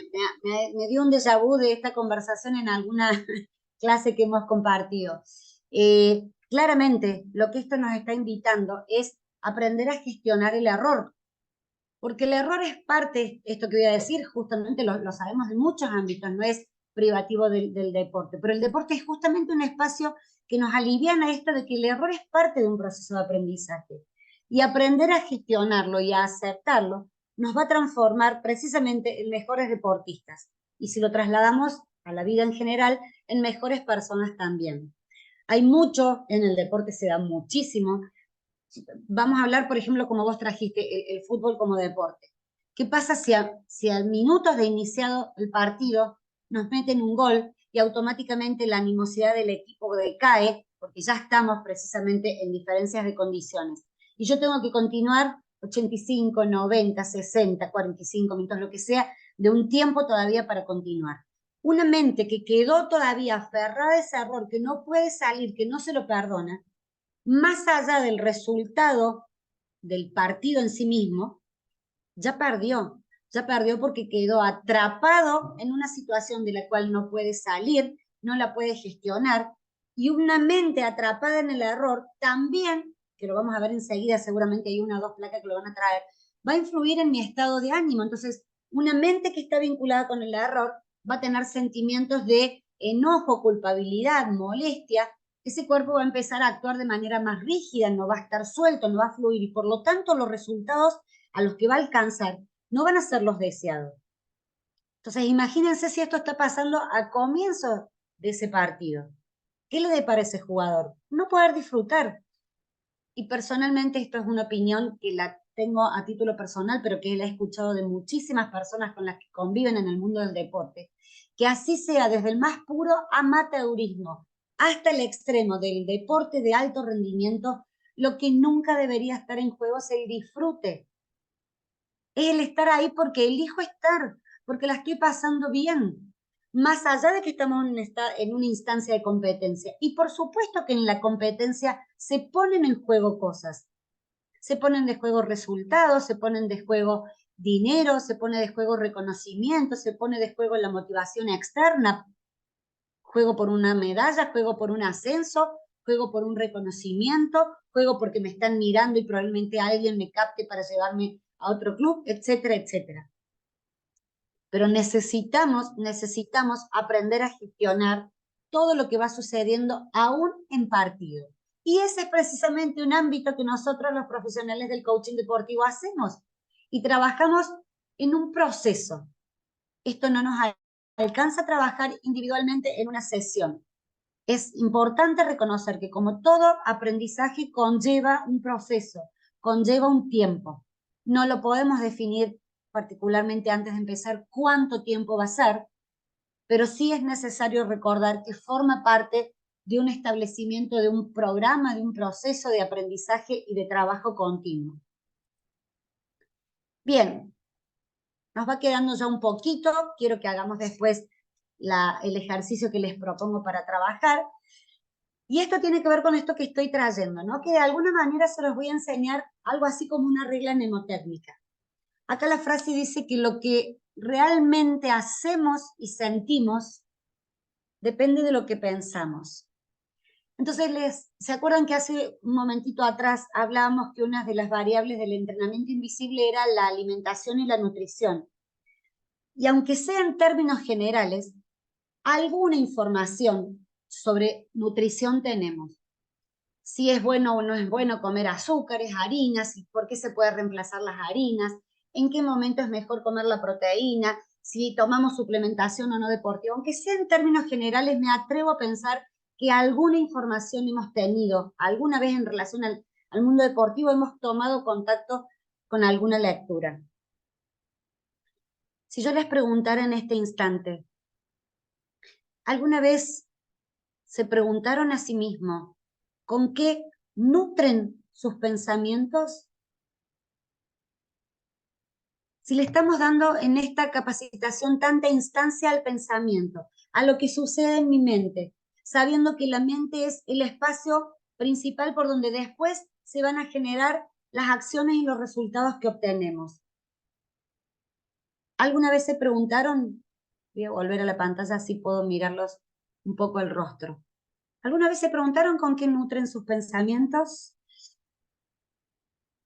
dio un déjà vu de esta conversación en alguna clase que hemos compartido. Claramente, lo que esto nos está invitando es aprender a gestionar el error, porque el error es parte, esto que voy a decir, justamente lo sabemos en muchos ámbitos, no es privativo del deporte, pero el deporte es justamente un espacio que nos aliviana esto de que el error es parte de un proceso de aprendizaje. Y aprender a gestionarlo y a aceptarlo nos va a transformar precisamente en mejores deportistas. Y si lo trasladamos a la vida en general, en mejores personas también. Hay mucho, en el deporte se da muchísimo. Vamos a hablar, por ejemplo, como vos trajiste, el fútbol como deporte. ¿Qué pasa si a minutos de iniciado el partido nos meten un gol y automáticamente la animosidad del equipo decae, porque ya estamos precisamente en diferencias de condiciones? Y yo tengo que continuar 85, 90, 60, 45 minutos, lo que sea, de un tiempo todavía para continuar. Una mente que quedó todavía aferrada a ese error, que no puede salir, que no se lo perdona, más allá del resultado del partido en sí mismo, ya perdió porque quedó atrapado en una situación de la cual no puede salir, no la puede gestionar, y una mente atrapada en el error también, que lo vamos a ver enseguida, seguramente hay una o dos placas que lo van a traer, va a influir en mi estado de ánimo. Entonces, una mente que está vinculada con el error va a tener sentimientos de enojo, culpabilidad, molestia. Ese cuerpo va a empezar a actuar de manera más rígida, no va a estar suelto, no va a fluir, y por lo tanto los resultados a los que va a alcanzar no van a ser los deseados. Entonces, imagínense si esto está pasando al comienzo de ese partido. ¿Qué le depara a ese jugador? No poder disfrutar. Y personalmente esto es una opinión que la tengo a título personal, pero que la he escuchado de muchísimas personas con las que conviven en el mundo del deporte, que así sea desde el más puro amateurismo hasta el extremo del deporte de alto rendimiento, lo que nunca debería estar en juego es el disfrute. Es el estar ahí porque elijo estar, porque la estoy pasando bien, más allá de que estamos en una instancia de competencia. Y por supuesto que en la competencia se ponen en juego cosas. Se ponen de juego resultados, se ponen de juego dinero, se pone de juego reconocimiento, se pone de juego la motivación externa. Juego por una medalla, juego por un ascenso, juego por un reconocimiento, juego porque me están mirando y probablemente alguien me capte para llevarme a otro club, etcétera, etcétera. Pero necesitamos aprender a gestionar todo lo que va sucediendo aún en partido. Y ese es precisamente un ámbito que nosotros los profesionales del coaching deportivo hacemos y trabajamos en un proceso. Esto no nos alcanza a trabajar individualmente en una sesión. Es importante reconocer que como todo aprendizaje conlleva un proceso, conlleva un tiempo. No lo podemos definir particularmente antes de empezar cuánto tiempo va a ser, pero sí es necesario recordar que forma parte de un establecimiento de un programa, de un proceso de aprendizaje y de trabajo continuo. Bien, nos va quedando ya un poquito, quiero que hagamos después el ejercicio que les propongo para trabajar. Y esto tiene que ver con esto que estoy trayendo, ¿no? Que de alguna manera se los voy a enseñar algo así como una regla mnemotécnica. Acá la frase dice que lo que realmente hacemos y sentimos depende de lo que pensamos. Entonces, ¿se acuerdan que hace un momentito atrás hablábamos que una de las variables del entrenamiento invisible era la alimentación y la nutrición? Y aunque sea en términos generales, alguna información sobre nutrición tenemos. Si es bueno o no es bueno comer azúcares, harinas, por qué se puede reemplazar las harinas, en qué momento es mejor comer la proteína, si tomamos suplementación o no deportiva. Aunque sea en términos generales, me atrevo a pensar que alguna información hemos tenido, alguna vez en relación al mundo deportivo hemos tomado contacto con alguna lectura. Si yo les preguntara en este instante, ¿alguna vez se preguntaron a sí mismos con qué nutren sus pensamientos? Si le estamos dando en esta capacitación tanta instancia al pensamiento, a lo que sucede en mi mente, sabiendo que la mente es el espacio principal por donde después se van a generar las acciones y los resultados que obtenemos. ¿Alguna vez se preguntaron? Voy a volver a la pantalla, así puedo mirarlos un poco el rostro. ¿Alguna vez se preguntaron con qué nutren sus pensamientos?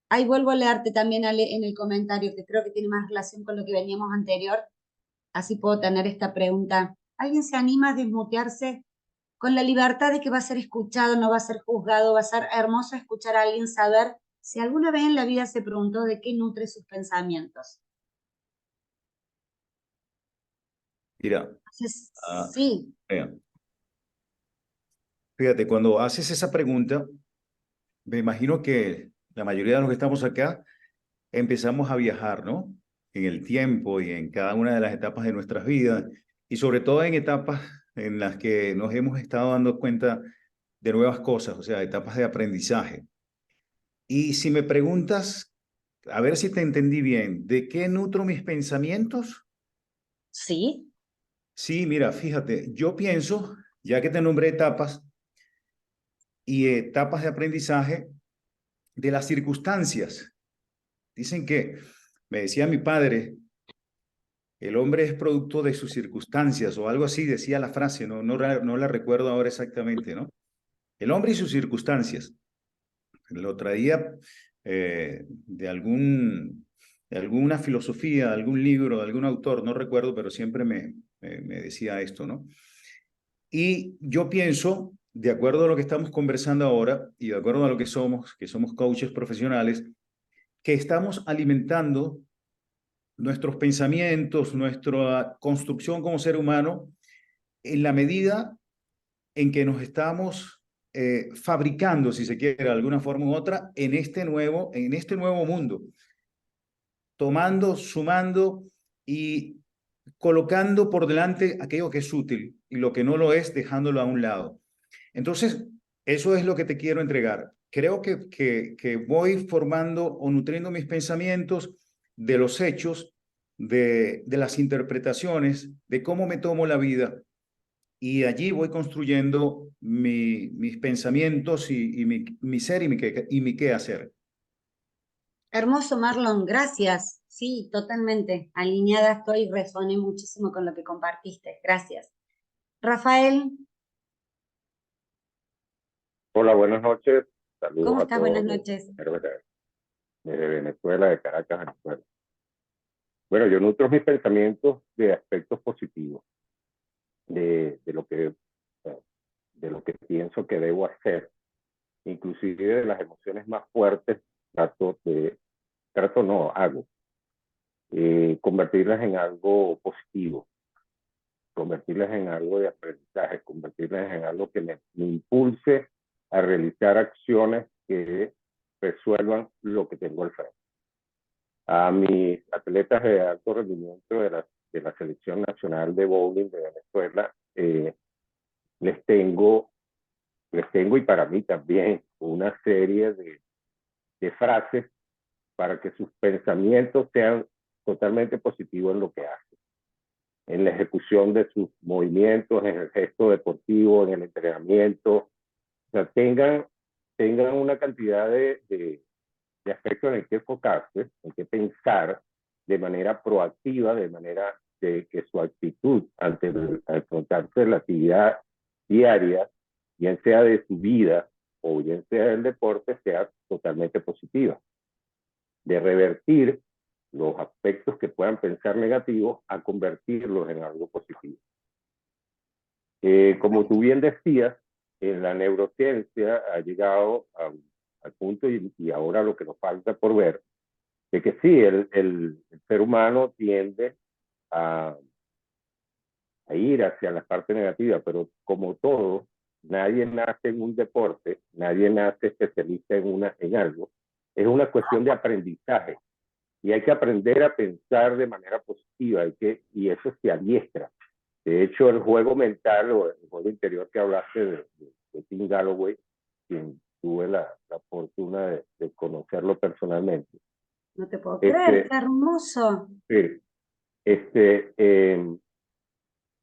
Ahí vuelvo a leerte también en el comentario, que creo que tiene más relación con lo que veníamos anterior. Así puedo tener esta pregunta. ¿Alguien se anima a desmutearse con la libertad de que va a ser escuchado, no va a ser juzgado? Va a ser hermoso escuchar a alguien saber si alguna vez en la vida se preguntó de qué nutre sus pensamientos. Mira, Entonces, sí. Fíjate, cuando haces esa pregunta, me imagino que la mayoría de los que estamos acá empezamos a viajar, ¿no? En el tiempo y en cada una de las etapas de nuestras vidas, y sobre todo en etapas en las que nos hemos estado dando cuenta de nuevas cosas, o sea, etapas de aprendizaje. Y si me preguntas, a ver si te entendí bien, ¿de qué nutro mis pensamientos? Sí. Sí, mira, fíjate, yo pienso, ya que te nombré etapas y etapas de aprendizaje, de las circunstancias. Dicen que, me decía mi padre, el hombre es producto de sus circunstancias, o algo así decía la frase, no la recuerdo ahora exactamente, ¿no? El hombre y sus circunstancias. Lo traía de alguna filosofía, de algún libro, de algún autor, no recuerdo, pero siempre me decía esto, ¿no? Y yo pienso, de acuerdo a lo que estamos conversando ahora y de acuerdo a lo que somos coaches profesionales, que estamos alimentando nuestros pensamientos, nuestra construcción como ser humano, en la medida en que nos estamos fabricando, si se quiere, de alguna forma u otra, en este nuevo mundo, tomando, sumando y colocando por delante aquello que es útil y lo que no lo es, dejándolo a un lado. Entonces, eso es lo que te quiero entregar. Creo que voy formando o nutriendo mis pensamientos de los hechos, de las interpretaciones, de cómo me tomo la vida. Y allí voy construyendo mis pensamientos y mi ser y mi qué hacer. Hermoso, Marlon, gracias. Sí, totalmente. Alineada estoy, resoné muchísimo con lo que compartiste. Gracias. Rafael, Hola, buenas noches. ¿cómo Saludos a estás? Buenas todos noches. desde Venezuela, de Caracas, Venezuela. Bueno, yo nutro mis pensamientos de aspectos positivos, de lo que pienso que debo hacer, inclusive de las emociones más fuertes, hago, convertirlas en algo positivo, convertirlas en algo de aprendizaje, convertirlas en algo que me impulse a realizar acciones que resuelvan lo que tengo al frente. A mis atletas de alto rendimiento de la Selección Nacional de Bowling de Venezuela, les tengo, y para mí también, una serie de frases para que sus pensamientos sean totalmente positivos en lo que hacen, en la ejecución de sus movimientos, en el gesto deportivo, en el entrenamiento. O sea, tengan una cantidad de aspectos en el que enfocarse, en que pensar de manera proactiva, de manera de que su actitud al enfrentarse a la actividad diaria, bien sea de su vida o bien sea del deporte, sea totalmente positiva. De revertir los aspectos que puedan pensar negativos a convertirlos en algo positivo. Como tú bien decías, en la neurociencia ha llegado al punto, y ahora lo que nos falta por ver, de que sí, el ser humano tiende a ir hacia la parte negativa, pero como todo, nadie nace en un deporte, nadie nace especialista en algo, es una cuestión de aprendizaje. Y hay que aprender a pensar de manera positiva, y eso se adiestra. De hecho, el juego mental o el juego interior que hablaste de Tim Galloway, quien tuve la fortuna de conocerlo personalmente. No te puedo creer, qué hermoso. Sí,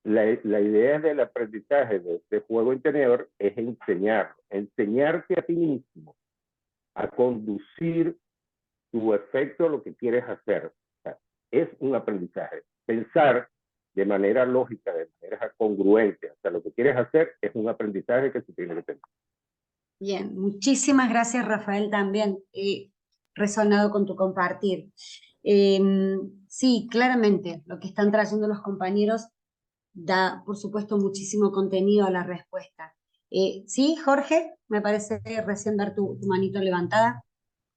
la idea del aprendizaje de este juego interior es enseñarte a ti mismo a conducir tu efecto a lo que quieres hacer. O sea, es un aprendizaje. Pensar de manera lógica, de manera congruente hasta lo que quieres hacer, es un aprendizaje que se tiene que tener. Bien, muchísimas gracias, Rafael, también he resonado con tu compartir. Sí, claramente, lo que están trayendo los compañeros da, por supuesto, muchísimo contenido a la respuesta. Sí, Jorge, me parece recién ver tu manito levantada.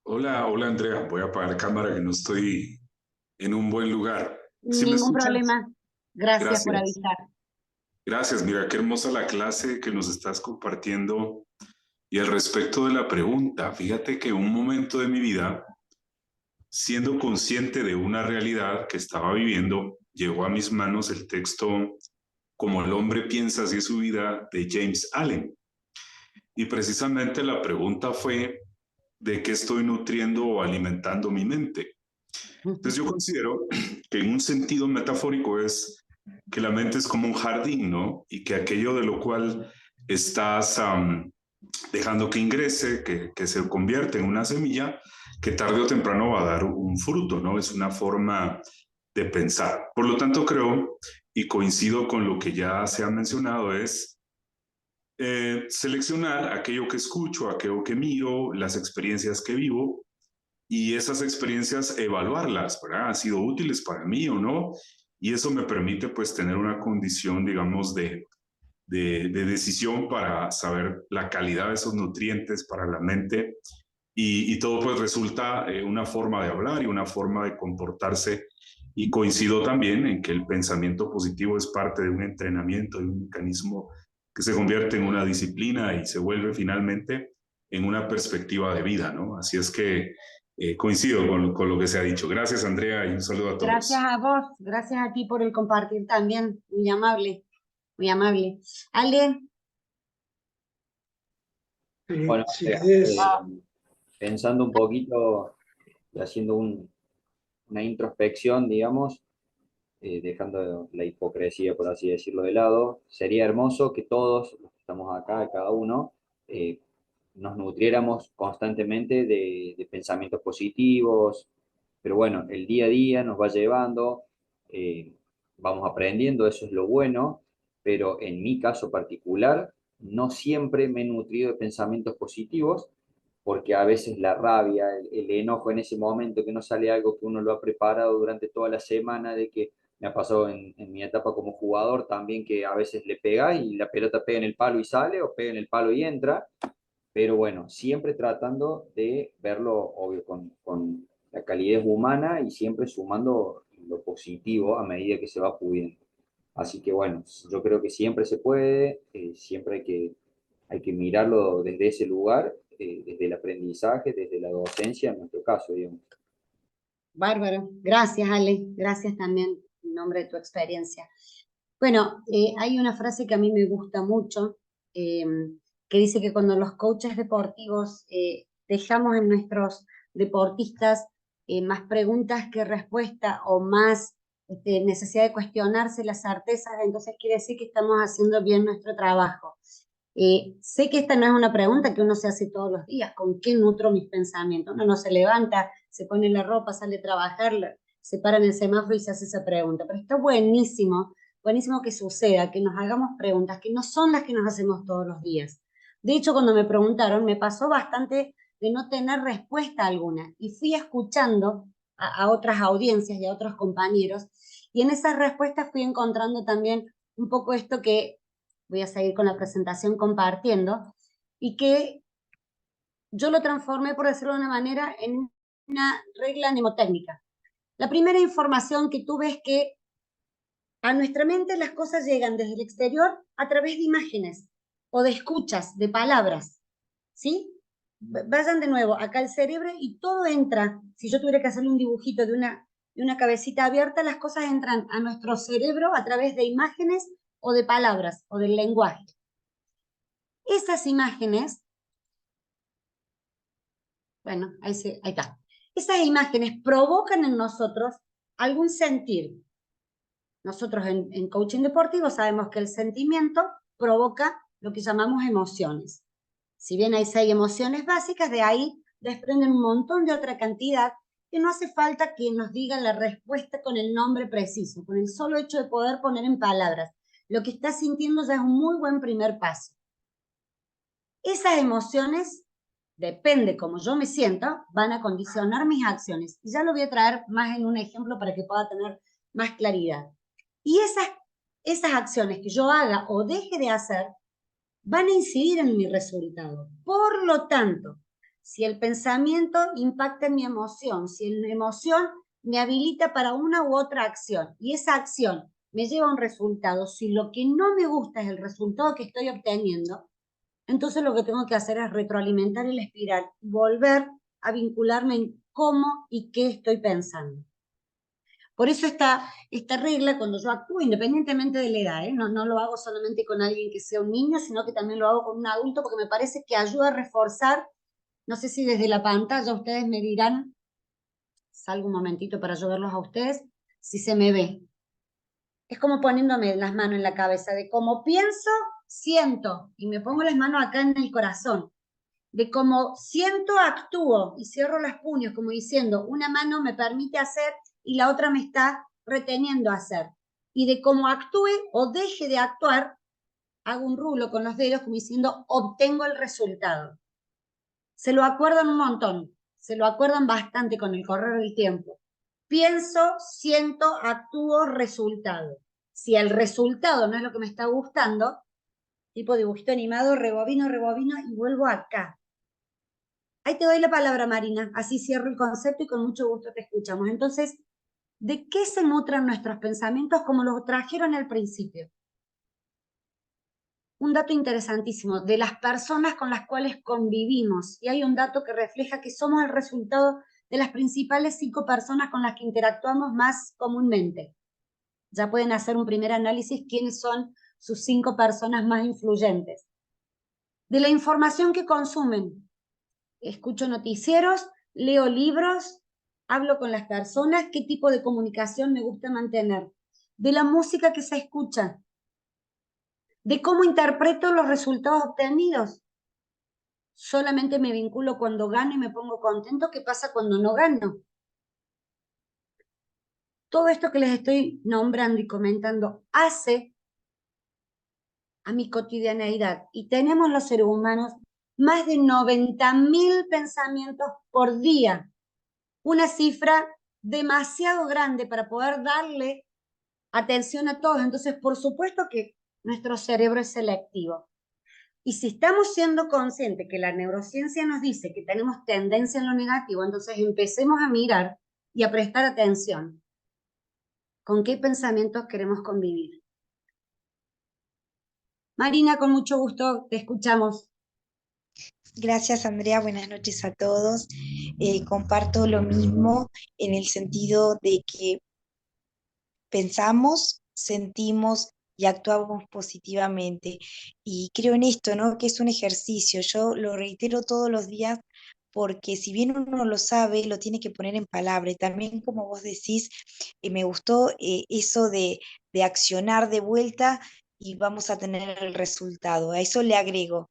Hola, hola Andrea, voy a apagar cámara que no estoy en un buen lugar. ¿Sí me Ningún escuchas? problema. Gracias por Gracias. avisar. Gracias, mira qué hermosa la clase que nos estás compartiendo. Y al respecto de la pregunta, fíjate que un momento de mi vida, siendo consciente de una realidad que estaba viviendo, llegó a mis manos el texto Como el hombre piensa así es su vida de James Allen. Y precisamente la pregunta fue, ¿de qué estoy nutriendo o alimentando mi mente? Entonces yo considero que en un sentido metafórico es que la mente es como un jardín, ¿no? Y que aquello de lo cual estás dejando que ingrese, que se convierte en una semilla, que tarde o temprano va a dar un fruto, ¿no? Es una forma de pensar. Por lo tanto, creo, y coincido con lo que ya se ha mencionado, es seleccionar aquello que escucho, aquello que miro, las experiencias que vivo, y esas experiencias evaluarlas, ¿verdad? ¿Han sido útiles para mí o no? Y eso me permite pues tener una condición, digamos, de decisión para saber la calidad de esos nutrientes para la mente, y todo pues resulta una forma de hablar y una forma de comportarse, y coincido también en que el pensamiento positivo es parte de un entrenamiento, de un mecanismo que se convierte en una disciplina y se vuelve finalmente en una perspectiva de vida, ¿no? Así es que coincido con lo que se ha dicho. Gracias, Andrea, y un saludo a todos. Gracias a vos, gracias a ti por el compartir también, muy amable, muy amable. ¿Alguien? Bueno, Si Andrea, querés, pensando un poquito y haciendo una introspección, digamos, dejando la hipocresía, por así decirlo, de lado, sería hermoso que todos los que estamos acá, cada uno, nos nutriéramos constantemente de pensamientos positivos, pero bueno, el día a día nos va llevando, vamos aprendiendo, eso es lo bueno, pero en mi caso particular, no siempre me he nutrido de pensamientos positivos, porque a veces la rabia, el enojo en ese momento que no sale algo que uno lo ha preparado durante toda la semana, de que me ha pasado en mi etapa como jugador también, que a veces le pega y la pelota pega en el palo y sale, o pega en el palo y entra, pero bueno, siempre tratando de verlo, obvio, con la calidez humana y siempre sumando lo positivo a medida que se va pudiendo. Así que bueno, yo creo que siempre se puede, siempre hay que mirarlo desde ese lugar, desde el aprendizaje, desde la docencia, en nuestro caso, digamos. Bárbaro. Gracias, Ale. Gracias también en nombre de tu experiencia. Bueno, hay una frase que a mí me gusta mucho, que dice que cuando los coaches deportivos dejamos en nuestros deportistas más preguntas que respuestas o más necesidad de cuestionarse las certezas, entonces quiere decir que estamos haciendo bien nuestro trabajo. Sé que esta no es una pregunta que uno se hace todos los días, ¿con qué nutro mis pensamientos? Uno no se levanta, se pone la ropa, sale a trabajar, se para en el semáforo y se hace esa pregunta, pero está buenísimo que suceda, que nos hagamos preguntas que no son las que nos hacemos todos los días. De hecho, cuando me preguntaron, me pasó bastante de no tener respuesta alguna, y fui escuchando a otras audiencias y a otros compañeros, y en esas respuestas fui encontrando también un poco esto que voy a seguir con la presentación compartiendo, y que yo lo transformé, por decirlo de una manera, en una regla mnemotécnica. La primera información que tuve es que a nuestra mente las cosas llegan desde el exterior a través de imágenes o de escuchas, de palabras, ¿sí? Vayan de nuevo acá al cerebro y todo entra. Si yo tuviera que hacerle un dibujito de una cabecita abierta, las cosas entran a nuestro cerebro a través de imágenes o de palabras o del lenguaje. Esas imágenes, bueno, ahí está. Esas imágenes provocan en nosotros algún sentir. Nosotros en coaching deportivo sabemos que el sentimiento provoca lo que llamamos emociones. Si bien hay 6 emociones básicas, de ahí desprenden un montón de otra cantidad que no hace falta que nos digan la respuesta con el nombre preciso. Con el solo hecho de poder poner en palabras lo que estás sintiendo ya es un muy buen primer paso. Esas emociones, depende cómo yo me siento, van a condicionar mis acciones. Y ya lo voy a traer más en un ejemplo para que pueda tener más claridad. Y esas acciones que yo haga o deje de hacer van a incidir en mi resultado. Por lo tanto, si el pensamiento impacta en mi emoción, si la emoción me habilita para una u otra acción y esa acción me lleva a un resultado, si lo que no me gusta es el resultado que estoy obteniendo, entonces lo que tengo que hacer es retroalimentar el espiral, volver a vincularme en cómo y qué estoy pensando. Por eso esta regla, cuando yo actúo, independientemente de la edad, no lo hago solamente con alguien que sea un niño, sino que también lo hago con un adulto, porque me parece que ayuda a reforzar. No sé si desde la pantalla ustedes me dirán, salgo un momentito para yo verlos a ustedes, si se me ve. Es como poniéndome las manos en la cabeza, de cómo pienso, siento, y me pongo las manos acá en el corazón. De cómo siento, actúo, y cierro los puños, como diciendo, una mano me permite hacer y la otra me está reteniendo a hacer. Y de cómo actúe o deje de actuar, hago un rulo con los dedos como diciendo, obtengo el resultado. Se lo acuerdan un montón, se lo acuerdan bastante con el correr del tiempo. Pienso, siento, actúo, resultado. Si el resultado no es lo que me está gustando, tipo dibujito animado, rebobino y vuelvo acá. Ahí te doy la palabra, Marina, así cierro el concepto y con mucho gusto te escuchamos. Entonces, ¿de qué se nutren nuestros pensamientos como los trajeron al principio? Un dato interesantísimo, de las personas con las cuales convivimos, y hay un dato que refleja que somos el resultado de las principales 5 personas con las que interactuamos más comúnmente. Ya pueden hacer un primer análisis quiénes son sus 5 personas más influyentes. De la información que consumen, escucho noticieros, leo libros, hablo con las personas, qué tipo de comunicación me gusta mantener, de la música que se escucha, de cómo interpreto los resultados obtenidos. solamente me vinculo cuando gano y me pongo contento. ¿Qué pasa cuando no gano? Todo esto que les estoy nombrando y comentando hace a mi cotidianeidad. Y tenemos los seres humanos más de 90.000 pensamientos por día. Una cifra demasiado grande para poder darle atención a todos. Entonces, por supuesto que nuestro cerebro es selectivo. Y si estamos siendo conscientes que la neurociencia nos dice que tenemos tendencia en lo negativo, entonces empecemos a mirar y a prestar atención. ¿Con qué pensamientos queremos convivir? Marina, con mucho gusto, te escuchamos. Gracias, Andrea. Buenas noches a todos. Comparto lo mismo en el sentido de que pensamos, sentimos y actuamos positivamente. Y creo en esto, ¿no? Que es un ejercicio. Yo lo reitero todos los días porque si bien uno lo sabe, lo tiene que poner en palabra. Y también, como vos decís, me gustó eso de accionar de vuelta y vamos a tener el resultado. A eso le agrego,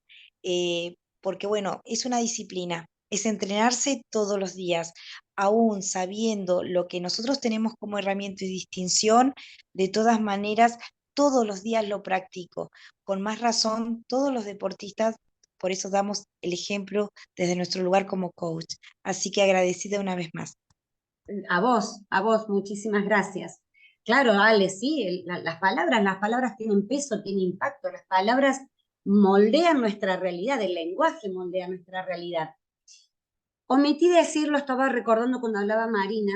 porque bueno, es una disciplina, es entrenarse todos los días, aún sabiendo lo que nosotros tenemos como herramienta y distinción. De todas maneras, todos los días lo practico. Con más razón, todos los deportistas, por eso damos el ejemplo desde nuestro lugar como coach. Así que agradecida una vez más. A vos, muchísimas gracias. Claro, Ale, sí, las palabras tienen peso, tienen impacto, las palabras moldean nuestra realidad, el lenguaje moldea nuestra realidad. Omití decirlo, estaba recordando cuando hablaba Marina,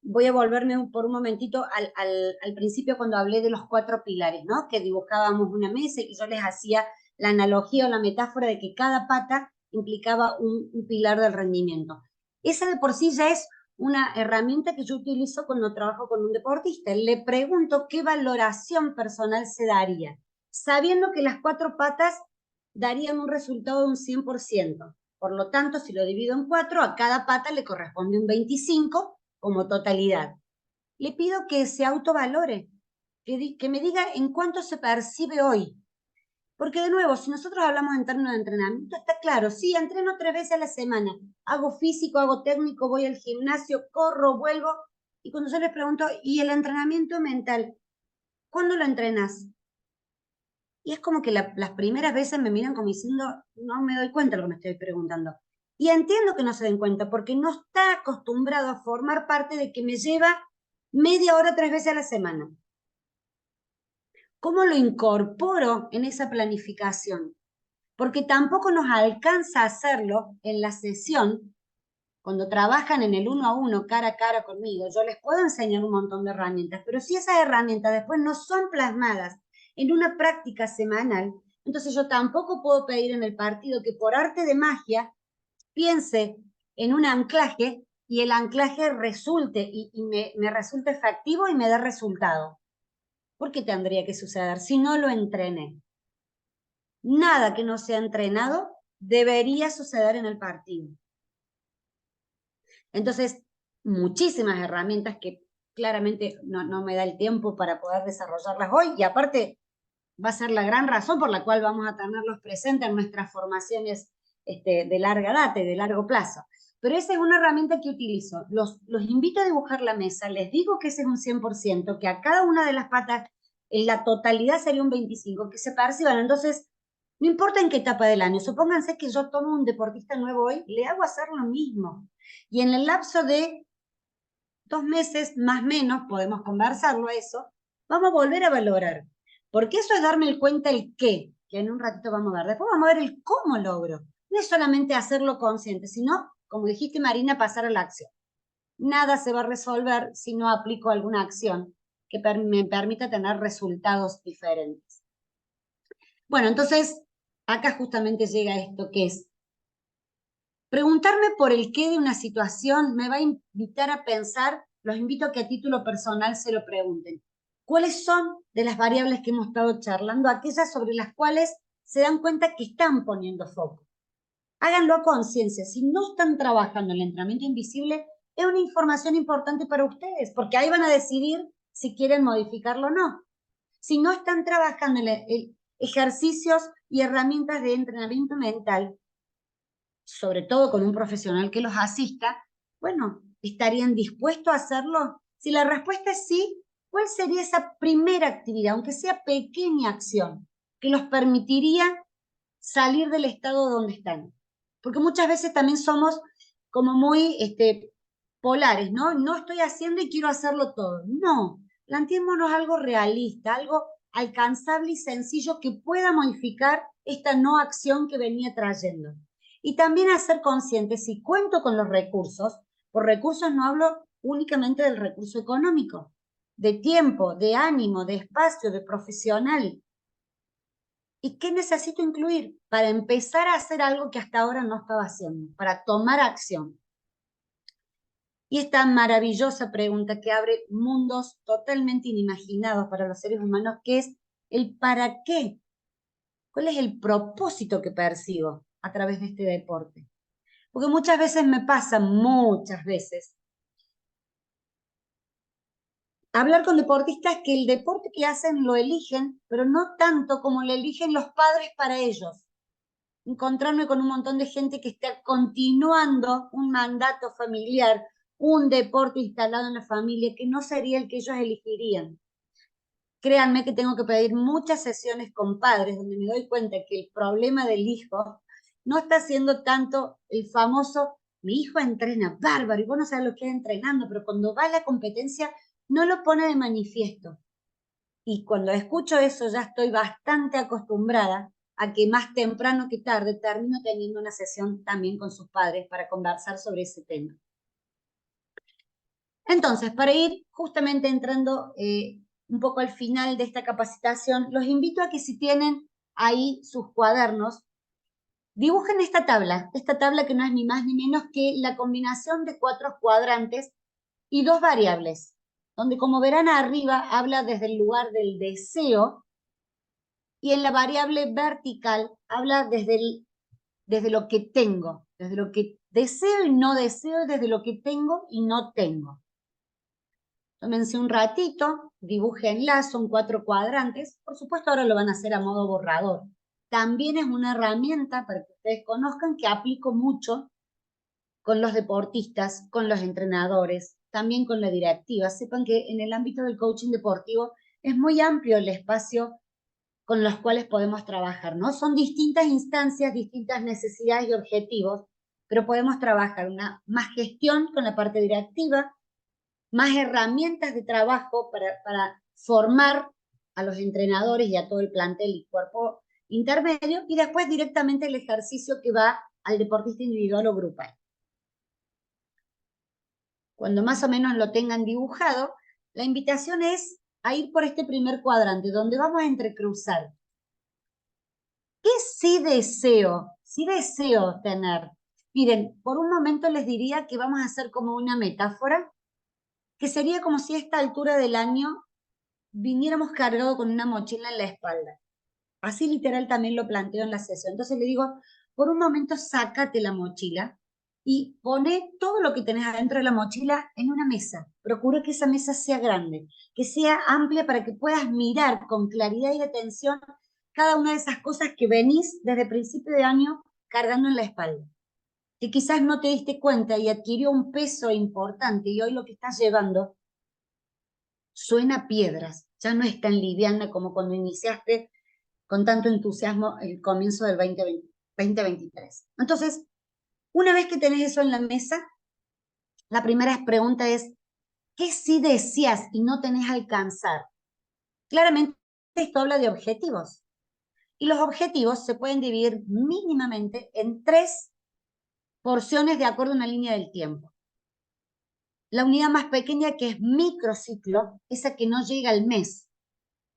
voy a volverme por un momentito al principio cuando hablé de los 4 pilares, ¿no? Que dibujábamos una mesa y yo les hacía la analogía o la metáfora de que cada pata implicaba un pilar del rendimiento. Esa de por sí ya es una herramienta que yo utilizo cuando trabajo con un deportista. Le pregunto qué valoración personal se daría, sabiendo que las 4 patas darían un resultado de un 100%. Por lo tanto, si lo divido en 4, a cada pata le corresponde un 25 como totalidad. Le pido que se autovalore, que me diga en cuánto se percibe hoy. Porque de nuevo, si nosotros hablamos en términos de entrenamiento, está claro, sí, entreno 3 veces a la semana, hago físico, hago técnico, voy al gimnasio, corro, vuelvo, y cuando yo les pregunto, ¿y el entrenamiento mental? ¿Cuándo lo entrenas? Y es como que las primeras veces me miran como diciendo, no me doy cuenta de lo que me estoy preguntando. Y entiendo que no se den cuenta, porque no está acostumbrado a formar parte de que me lleva media hora 3 veces a la semana. ¿Cómo lo incorporo en esa planificación? Porque tampoco nos alcanza a hacerlo en la sesión, cuando trabajan en el 1 a 1, cara a cara conmigo. Yo les puedo enseñar un montón de herramientas, pero si esas herramientas después no son plasmadas en una práctica semanal, entonces yo tampoco puedo pedir en el partido que por arte de magia piense en un anclaje y el anclaje resulte y me resulte efectivo y me dé resultado. ¿Por qué tendría que suceder si no lo entrené? Nada que no sea entrenado debería suceder en el partido. Entonces, muchísimas herramientas que claramente no me da el tiempo para poder desarrollarlas hoy, y aparte va a ser la gran razón por la cual vamos a tenerlos presentes en nuestras formaciones de larga data y de largo plazo. Pero esa es una herramienta que utilizo. Los invito a dibujar la mesa, les digo que ese es un 100%, que a cada una de las patas en la totalidad sería un 25%, que se perciban. Entonces, no importa en qué etapa del año, supónganse que yo tomo un deportista nuevo hoy, le hago hacer lo mismo. Y en el lapso de 2 meses, más o menos, podemos conversarlo eso, vamos a volver a valorar. Porque eso es darme el cuenta el qué, que en un ratito vamos a ver. Después vamos a ver el cómo logro. No es solamente hacerlo consciente, sino, como dijiste, Marina, pasar a la acción. Nada se va a resolver si no aplico alguna acción que me permita tener resultados diferentes. Bueno, entonces, acá justamente llega esto que es preguntarme por el qué de una situación me va a invitar a pensar, los invito a que a título personal se lo pregunten. ¿Cuáles son de las variables que hemos estado charlando, aquellas sobre las cuales se dan cuenta que están poniendo foco? Háganlo a conciencia. Si no están trabajando en el entrenamiento invisible, es una información importante para ustedes, porque ahí van a decidir si quieren modificarlo o no. Si no están trabajando en ejercicios y herramientas de entrenamiento mental, sobre todo con un profesional que los asista, bueno, ¿estarían dispuestos a hacerlo? Si la respuesta es sí, ¿cuál sería esa primera actividad, aunque sea pequeña acción, que los permitiría salir del estado donde están? Porque muchas veces también somos como muy polares, ¿no? No estoy haciendo y quiero hacerlo todo. No, planteémonos algo realista, algo alcanzable y sencillo que pueda modificar esta no acción que venía trayendo. Y también hacer consciente, si cuento con los recursos, por recursos no hablo únicamente del recurso económico, de tiempo, de ánimo, de espacio, de profesional. ¿Y qué necesito incluir para empezar a hacer algo que hasta ahora no estaba haciendo, para tomar acción? Y esta maravillosa pregunta que abre mundos totalmente inimaginados para los seres humanos, que es el ¿para qué? ¿Cuál es el propósito que persigo a través de este deporte? Porque muchas veces me pasa, muchas veces, hablar con deportistas que el deporte que hacen lo eligen, pero no tanto como lo eligen los padres para ellos. Encontrarme con un montón de gente que está continuando un mandato familiar, un deporte instalado en la familia que no sería el que ellos elegirían. Créanme que tengo que pedir muchas sesiones con padres donde me doy cuenta que el problema del hijo no está siendo tanto el famoso, mi hijo entrena bárbaro y vos no sabes lo que es entrenando, pero cuando va a la competencia no lo pone de manifiesto. Y cuando escucho eso ya estoy bastante acostumbrada a que más temprano que tarde termino teniendo una sesión también con sus padres para conversar sobre ese tema. Entonces, para ir justamente entrando un poco al final de esta capacitación, los invito a que si tienen ahí sus cuadernos, dibujen esta tabla que no es ni más ni menos que la combinación de 4 cuadrantes y 2 variables, donde como verán arriba habla desde el lugar del deseo y en la variable vertical habla desde lo que tengo, desde lo que deseo y no deseo, desde lo que tengo y no tengo. Tómense un ratito, dibújenla, son 4 cuadrantes. Por supuesto, ahora lo van a hacer a modo borrador. También es una herramienta para que ustedes conozcan que aplico mucho con los deportistas, con los entrenadores, también con la directiva. Sepan que en el ámbito del coaching deportivo es muy amplio el espacio con los cuales podemos trabajar, ¿no? Son distintas instancias, distintas necesidades y objetivos, pero podemos trabajar más gestión con la parte directiva, más herramientas de trabajo para formar a los entrenadores y a todo el plantel y cuerpo intermedio, y después directamente el ejercicio que va al deportista individual o grupal. Cuando más o menos lo tengan dibujado, la invitación es a ir por este primer cuadrante, donde vamos a entrecruzar. ¿Qué sí deseo? Sí deseo tener. Miren, por un momento les diría que vamos a hacer como una metáfora, que sería como si a esta altura del año viniéramos cargados con una mochila en la espalda. Así literal también lo planteo en la sesión. Entonces le digo, por un momento sácate la mochila y pone todo lo que tenés adentro de la mochila en una mesa. Procura que esa mesa sea grande, que sea amplia para que puedas mirar con claridad y atención cada una de esas cosas que venís desde principio de año cargando en la espalda. Que quizás no te diste cuenta y adquirió un peso importante y hoy lo que estás llevando suena a piedras, ya no es tan liviana como cuando iniciaste con tanto entusiasmo el comienzo del 2023. Entonces, una vez que tenés eso en la mesa, la primera pregunta es, ¿qué sí deseas y no tenés alcanzar? Claramente esto habla de objetivos. Y los objetivos se pueden dividir mínimamente en 3 porciones de acuerdo a una línea del tiempo. La unidad más pequeña, que es microciclo, esa que no llega al mes.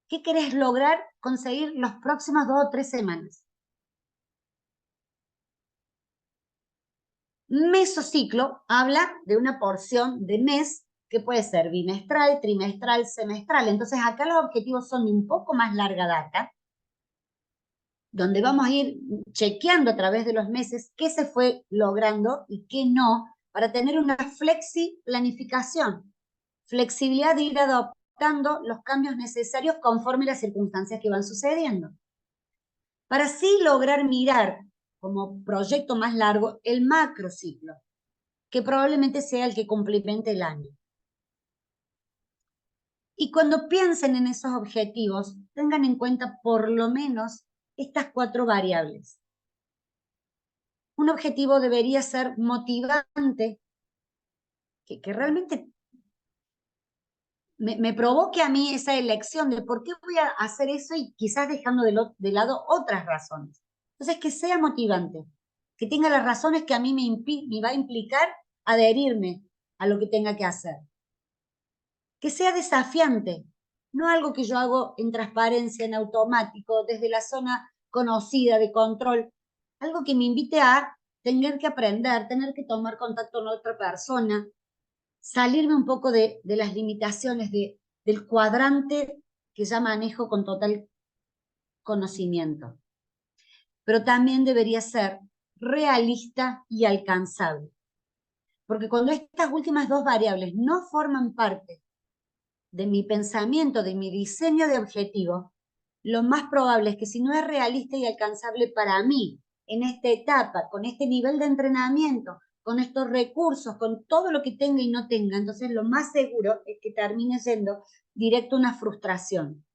¿Qué querés lograr conseguir las próximas 2 o 3 semanas? Mesociclo habla de una porción de mes que puede ser bimestral, trimestral, semestral. Entonces acá los objetivos son de un poco más larga data, donde vamos a ir chequeando a través de los meses qué se fue logrando y qué no, para tener una planificación, flexibilidad de ir adoptando los cambios necesarios conforme las circunstancias que van sucediendo. Para así lograr mirar como proyecto más largo el macrociclo, que probablemente sea el que complemente el año. Y cuando piensen en esos objetivos, tengan en cuenta por lo menos estas 4 variables. Un objetivo debería ser motivante, que realmente me provoque a mí esa elección de por qué voy a hacer eso y quizás dejando de lado otras razones. Entonces, que sea motivante, que tenga las razones que a mí me va a implicar adherirme a lo que tenga que hacer. Que sea desafiante, no algo que yo hago en transparencia, en automático, desde la zona conocida de control, algo que me invite a tener que aprender, tener que tomar contacto con otra persona, salirme un poco de las limitaciones del cuadrante que ya manejo con total conocimiento. Pero también debería ser realista y alcanzable. Porque cuando estas últimas 2 variables no forman parte de mi pensamiento, de mi diseño de objetivo, lo más probable es que si no es realista y alcanzable para mí, en esta etapa, con este nivel de entrenamiento, con estos recursos, con todo lo que tenga y no tenga, entonces lo más seguro es que termine siendo directo una frustración.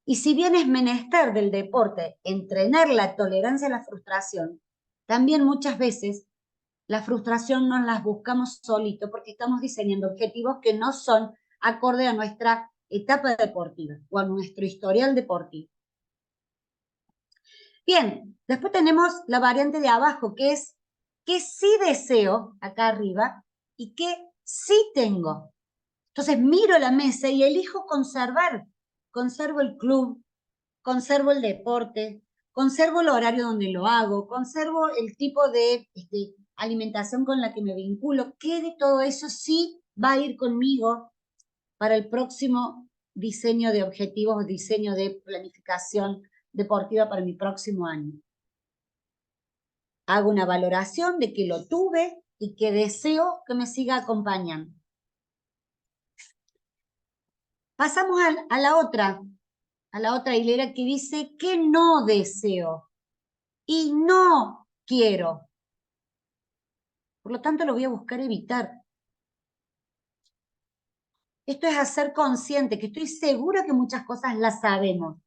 Y si bien es menester del deporte entrenar la tolerancia a la frustración, también muchas veces la frustración nos las buscamos solito porque estamos diseñando objetivos que no son acorde a nuestra etapa deportiva o a nuestro historial deportivo. Bien, después tenemos la variante de abajo, que es que sí deseo, acá arriba, y que sí tengo. Entonces miro la mesa y elijo conservar. Conservo el club, conservo el deporte, conservo el horario donde lo hago, conservo el tipo de alimentación con la que me vinculo. ¿Qué de todo eso sí va a ir conmigo para el próximo diseño de objetivos, diseño de planificación deportiva para mi próximo año? Hago una valoración de que lo tuve y que deseo que me siga acompañando. Pasamos a la otra hilera que dice que no deseo y no quiero. Por lo tanto, lo voy a buscar evitar. Esto es hacer consciente, que estoy segura que muchas cosas las sabemos.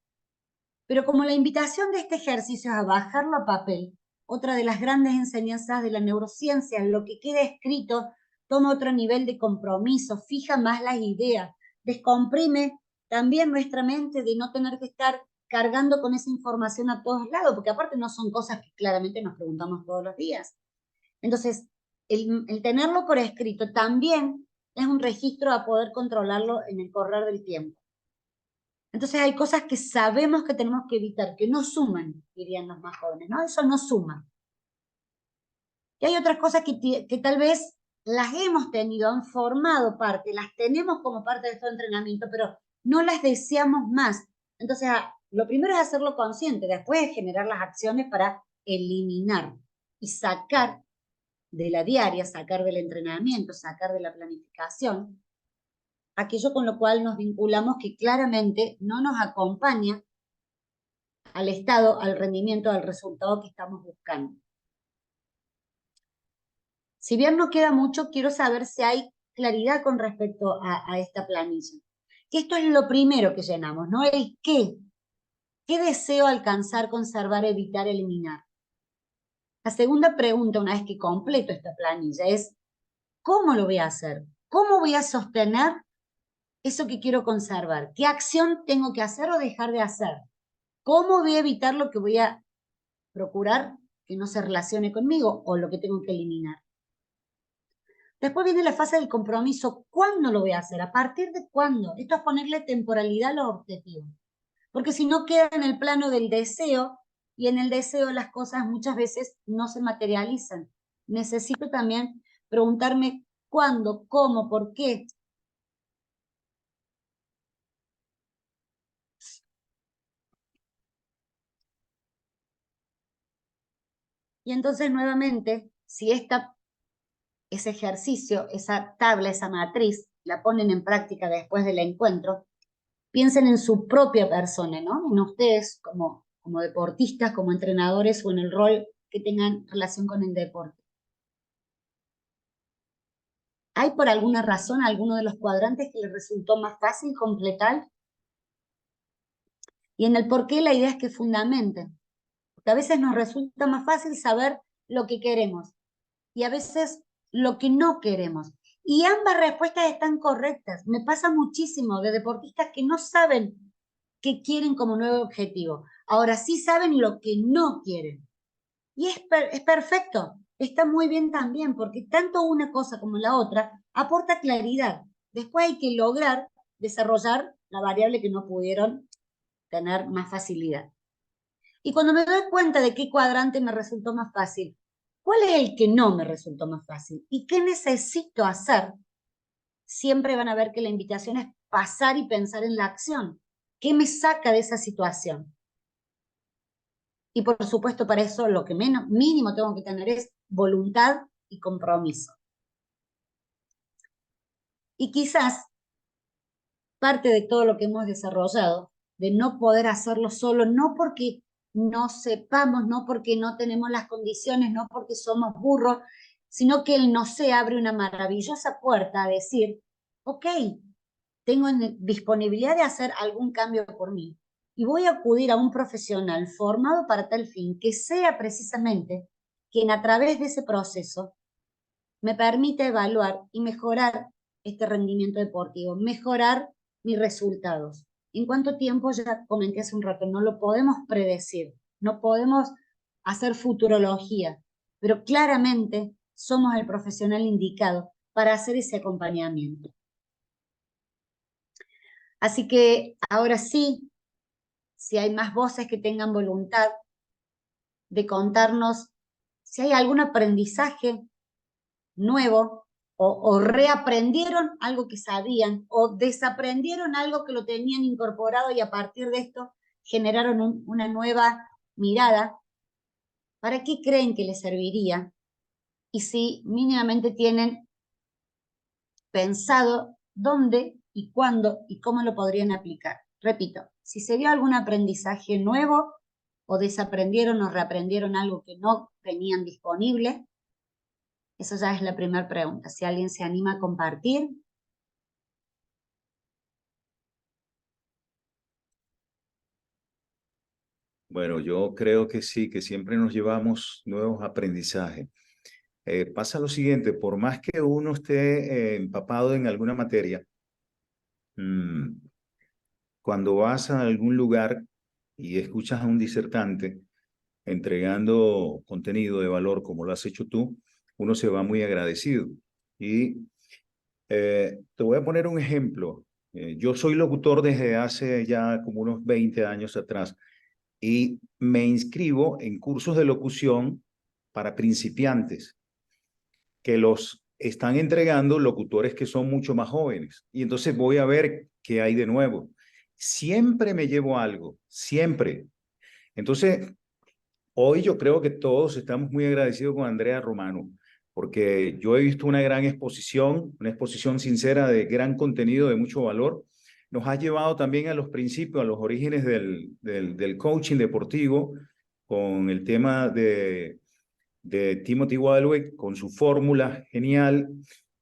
Pero como la invitación de este ejercicio es a bajarlo a papel, otra de las grandes enseñanzas de la neurociencia, lo que queda escrito toma otro nivel de compromiso, fija más las ideas, descomprime también nuestra mente de no tener que estar cargando con esa información a todos lados, porque aparte no son cosas que claramente nos preguntamos todos los días. Entonces, el tenerlo por escrito también es un registro a poder controlarlo en el correr del tiempo. Entonces hay cosas que sabemos que tenemos que evitar, que no suman, dirían los más jóvenes, ¿no? Eso no suma. Y hay otras cosas que tal vez las hemos tenido, han formado parte, las tenemos como parte de este entrenamiento, pero no las deseamos más. Entonces, lo primero es hacerlo consciente, después es generar las acciones para eliminar y sacar de la diaria, sacar del entrenamiento, sacar de la planificación, aquello con lo cual nos vinculamos que claramente no nos acompaña al estado, al rendimiento, al resultado que estamos buscando. Si bien no queda mucho, quiero saber si hay claridad con respecto a esta planilla. Que esto es lo primero que llenamos, ¿no? El qué. ¿Qué deseo alcanzar, conservar, evitar, eliminar? La segunda pregunta, una vez que completo esta planilla, es ¿cómo lo voy a hacer? ¿Cómo voy a sostener eso que quiero conservar? ¿Qué acción tengo que hacer o dejar de hacer? ¿Cómo voy a evitar lo que voy a procurar que no se relacione conmigo o lo que tengo que eliminar? Después viene la fase del compromiso. ¿Cuándo lo voy a hacer? ¿A partir de cuándo? Esto es ponerle temporalidad a los objetivos. Porque si no queda en el plano del deseo, y en el deseo las cosas muchas veces no se materializan. Necesito también preguntarme cuándo, cómo, por qué. Y entonces nuevamente, si ese ejercicio, esa tabla, esa matriz, la ponen en práctica después del encuentro, piensen en su propia persona, ¿no? En ustedes como deportistas, como entrenadores o en el rol que tengan relación con el deporte. ¿Hay por alguna razón alguno de los cuadrantes que les resultó más fácil completar? Y en el por qué la idea es que fundamenten. Porque a veces nos resulta más fácil saber lo que queremos y a veces lo que no queremos. Y ambas respuestas están correctas. Me pasa muchísimo de deportistas que no saben qué quieren como nuevo objetivo. Ahora sí saben lo que no quieren. Y es perfecto. Está muy bien también, porque tanto una cosa como la otra aporta claridad. Después hay que lograr desarrollar la variable que no pudieron tener más facilidad. Y cuando me doy cuenta de qué cuadrante me resultó más fácil, ¿cuál es el que no me resultó más fácil? ¿Y qué necesito hacer? Siempre van a ver que la invitación es pasar y pensar en la acción. ¿Qué me saca de esa situación? Y por supuesto, para eso lo que mínimo tengo que tener es voluntad y compromiso. Y quizás parte de todo lo que hemos desarrollado, de no poder hacerlo solo, no porque no sepamos, no porque no tenemos las condiciones, no porque somos burros, sino que el no sé abre una maravillosa puerta a decir, ok, tengo disponibilidad de hacer algún cambio por mí y voy a acudir a un profesional formado para tal fin, que sea precisamente quien a través de ese proceso me permita evaluar y mejorar este rendimiento deportivo, mejorar mis resultados. ¿En cuánto tiempo? Ya comenté hace un rato, no lo podemos predecir, no podemos hacer futurología, pero claramente somos el profesional indicado para hacer ese acompañamiento. Así que ahora sí, si hay más voces que tengan voluntad de contarnos si hay algún aprendizaje nuevo o reaprendieron algo que sabían o desaprendieron algo que lo tenían incorporado y a partir de esto generaron una nueva mirada, ¿para qué creen que les serviría? Y si mínimamente tienen pensado dónde y cuándo y cómo lo podrían aplicar. Repito, si se dio algún aprendizaje nuevo o desaprendieron o reaprendieron algo que no tenían disponible, eso ya es la primera pregunta. Si alguien se anima a compartir. Bueno, yo creo que sí, que siempre nos llevamos nuevos aprendizajes. Pasa lo siguiente, por más que uno esté empapado en alguna materia, cuando vas a algún lugar y escuchas a un disertante entregando contenido de valor como lo has hecho tú, uno se va muy agradecido. Y te voy a poner un ejemplo. Yo soy locutor desde hace ya como unos 20 años atrás y me inscribo en cursos de locución para principiantes que los están entregando locutores que son mucho más jóvenes. Y entonces voy a ver qué hay de nuevo. Siempre me llevo algo, siempre. Entonces, hoy yo creo que todos estamos muy agradecidos con Andrea Romano, porque yo he visto una exposición sincera de gran contenido, de mucho valor. Nos ha llevado también a los principios, a los orígenes del coaching deportivo, con el tema de Timothy Waldwick, con su fórmula genial,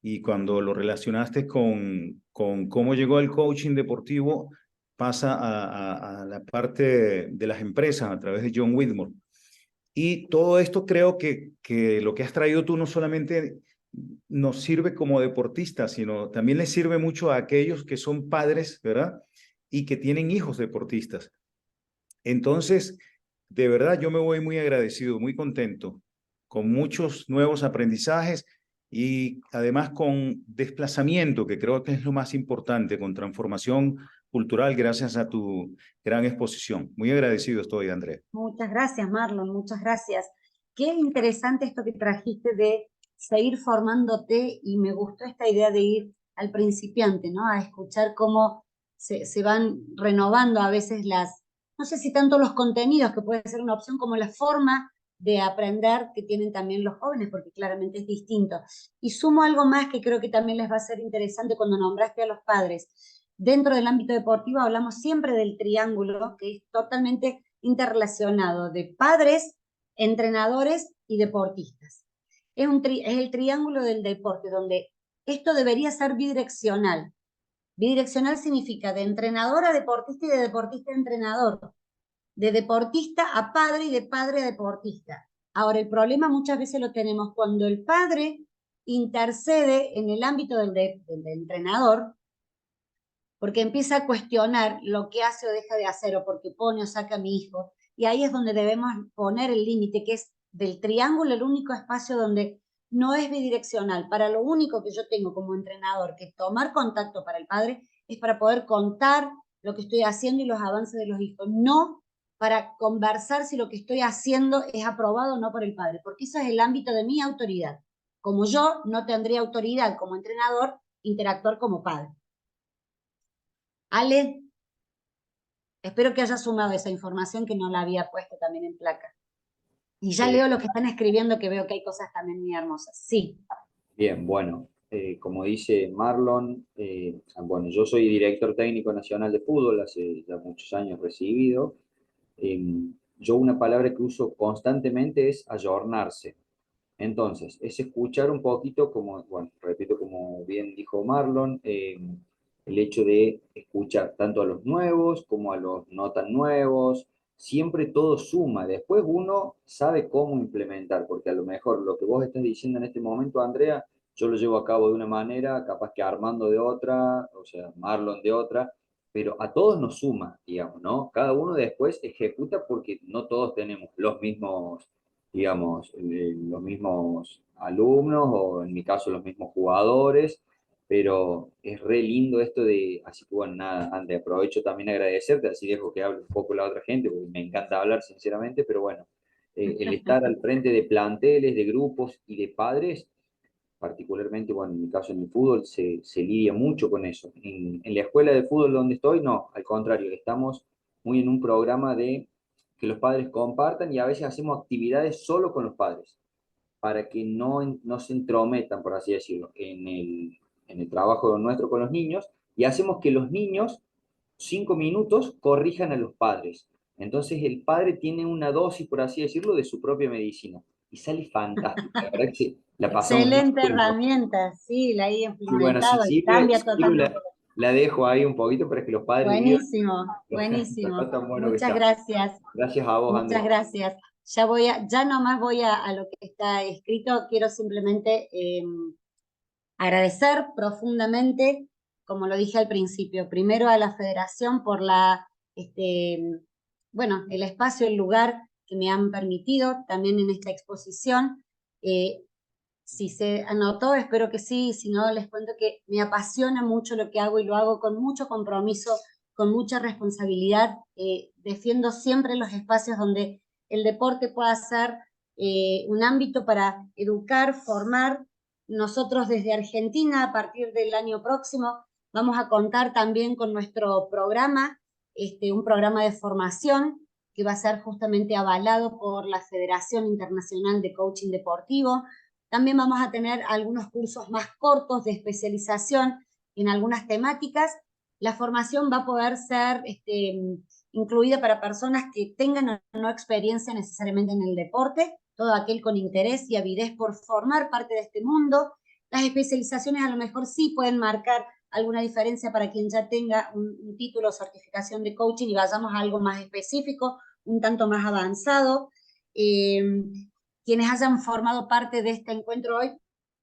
y cuando lo relacionaste con cómo llegó el coaching deportivo, pasa a la parte de las empresas a través de John Whitmore. Y todo esto creo que lo que has traído tú no solamente nos sirve como deportistas, sino también les sirve mucho a aquellos que son padres, ¿verdad? Y que tienen hijos deportistas. Entonces, de verdad, yo me voy muy agradecido, muy contento, con muchos nuevos aprendizajes y además con desplazamiento, que creo que es lo más importante, con transformación cultural gracias a tu gran exposición. Muy agradecido estoy, Andrés. Muchas gracias, Marlon, muchas gracias. Qué interesante esto que trajiste de seguir formándote y me gustó esta idea de ir al principiante, ¿no? A escuchar cómo se van renovando a veces no sé si tanto los contenidos, que puede ser una opción, como la forma de aprender que tienen también los jóvenes, porque claramente es distinto. Y sumo algo más que creo que también les va a ser interesante cuando nombraste a los padres. Dentro del ámbito deportivo hablamos siempre del triángulo, que es totalmente interrelacionado de padres, entrenadores y deportistas. Es el triángulo del deporte, donde esto debería ser bidireccional. Bidireccional significa de entrenador a deportista y de deportista a entrenador, de deportista a padre y de padre a deportista. Ahora, el problema muchas veces lo tenemos cuando el padre intercede en el ámbito del entrenador, porque empieza a cuestionar lo que hace o deja de hacer, o porque pone o saca a mi hijo. Y ahí es donde debemos poner el límite, que es del triángulo el único espacio donde no es bidireccional. Para lo único que yo tengo como entrenador que tomar contacto para el padre es para poder contar lo que estoy haciendo y los avances de los hijos, no para conversar si lo que estoy haciendo es aprobado o no por el padre, porque eso es el ámbito de mi autoridad. Como yo no tendría autoridad como entrenador, interactuar como padre. Ale, espero que hayas sumado esa información que no la había puesto también en placa. Y ya leo lo que están escribiendo, que veo que hay cosas también muy hermosas. Sí. Bien, bueno, como dice Marlon, bueno, yo soy director técnico nacional de fútbol, hace ya muchos años recibido. Yo una palabra que uso constantemente es ayornarse. Entonces, es escuchar un poquito, como, bueno, repito, como bien dijo Marlon, el hecho de escuchar tanto a los nuevos como a los no tan nuevos, siempre todo suma. Después uno sabe cómo implementar, porque a lo mejor lo que vos estás diciendo en este momento, Andrea, yo lo llevo a cabo de una manera, capaz que Armando de otra, o sea, Marlon de otra, pero a todos nos suma, digamos, ¿no? Cada uno después ejecuta porque no todos tenemos los mismos, digamos, los mismos alumnos o en mi caso los mismos jugadores, pero es re lindo esto de, así que bueno, nada, André, aprovecho también a agradecerte, así dejo que hable un poco la otra gente, porque me encanta hablar sinceramente, pero bueno, el estar al frente de planteles, de grupos y de padres, particularmente, bueno, en mi caso en el fútbol, se lidia mucho con eso. En la escuela de fútbol donde estoy, no, al contrario, estamos muy en un programa de que los padres compartan y a veces hacemos actividades solo con los padres, para que no se entrometan, por así decirlo, en el trabajo nuestro con los niños, y hacemos que los niños, 5 minutos, corrijan a los padres. Entonces el padre tiene una dosis, por así decirlo, de su propia medicina, y sale fantástico. La verdad que sí, la pasamos muy Excelente bien. herramienta, sí, la he Y bueno, si implementado y sirve, cambia totalmente. la dejo ahí un poquito para que los padres vivan. Buenísimo, buenísimo. Está tan bueno que Muchas está. gracias. Gracias a vos, Muchas Andrés. gracias. Ya nomás voy a lo que está escrito. Quiero simplemente agradecer profundamente, como lo dije al principio, primero a la Federación por bueno, el espacio, el lugar que me han permitido también en esta exposición. Si se anotó, espero que sí, si no, les cuento que me apasiona mucho lo que hago y lo hago con mucho compromiso, con mucha responsabilidad. Defiendo siempre los espacios donde el deporte pueda ser un ámbito para educar, formar. Nosotros desde Argentina, a partir del año próximo, vamos a contar también con nuestro programa, un programa de formación que va a ser justamente avalado por la Federación Internacional de Coaching Deportivo. También vamos a tener algunos cursos más cortos de especialización en algunas temáticas. La formación va a poder ser incluida para personas que tengan o no experiencia necesariamente en el deporte, todo aquel con interés y avidez por formar parte de este mundo. Las especializaciones a lo mejor sí pueden marcar alguna diferencia para quien ya tenga un título o certificación de coaching y vayamos a algo más específico, un tanto más avanzado. Quienes hayan formado parte de este encuentro hoy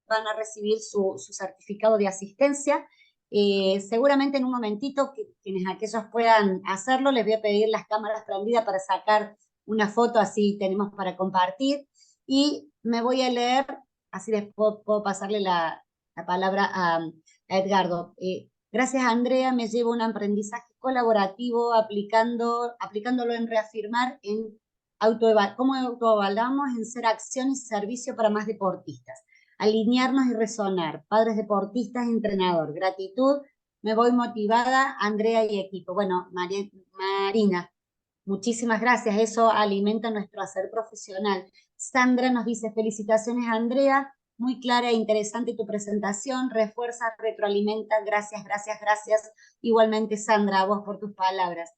van a recibir su certificado de asistencia. Seguramente en un momentito, quienes aquellos puedan hacerlo, les voy a pedir las cámaras prendidas para sacar una foto, así tenemos para compartir. Y me voy a leer, así después puedo pasarle la palabra a Edgardo. Gracias, Andrea, me llevo un aprendizaje colaborativo aplicándolo en reafirmar en cómo autoevaluamos en ser acción y servicio para más deportistas. Alinearnos y resonar. Padres deportistas, entrenador. Gratitud. Me voy motivada, Andrea y equipo. Bueno, Marina, muchísimas gracias. Eso alimenta nuestro hacer profesional. Sandra nos dice, felicitaciones, Andrea. Muy clara e interesante tu presentación. Refuerza, retroalimenta. Gracias, gracias, gracias. Igualmente, Sandra, a vos por tus palabras.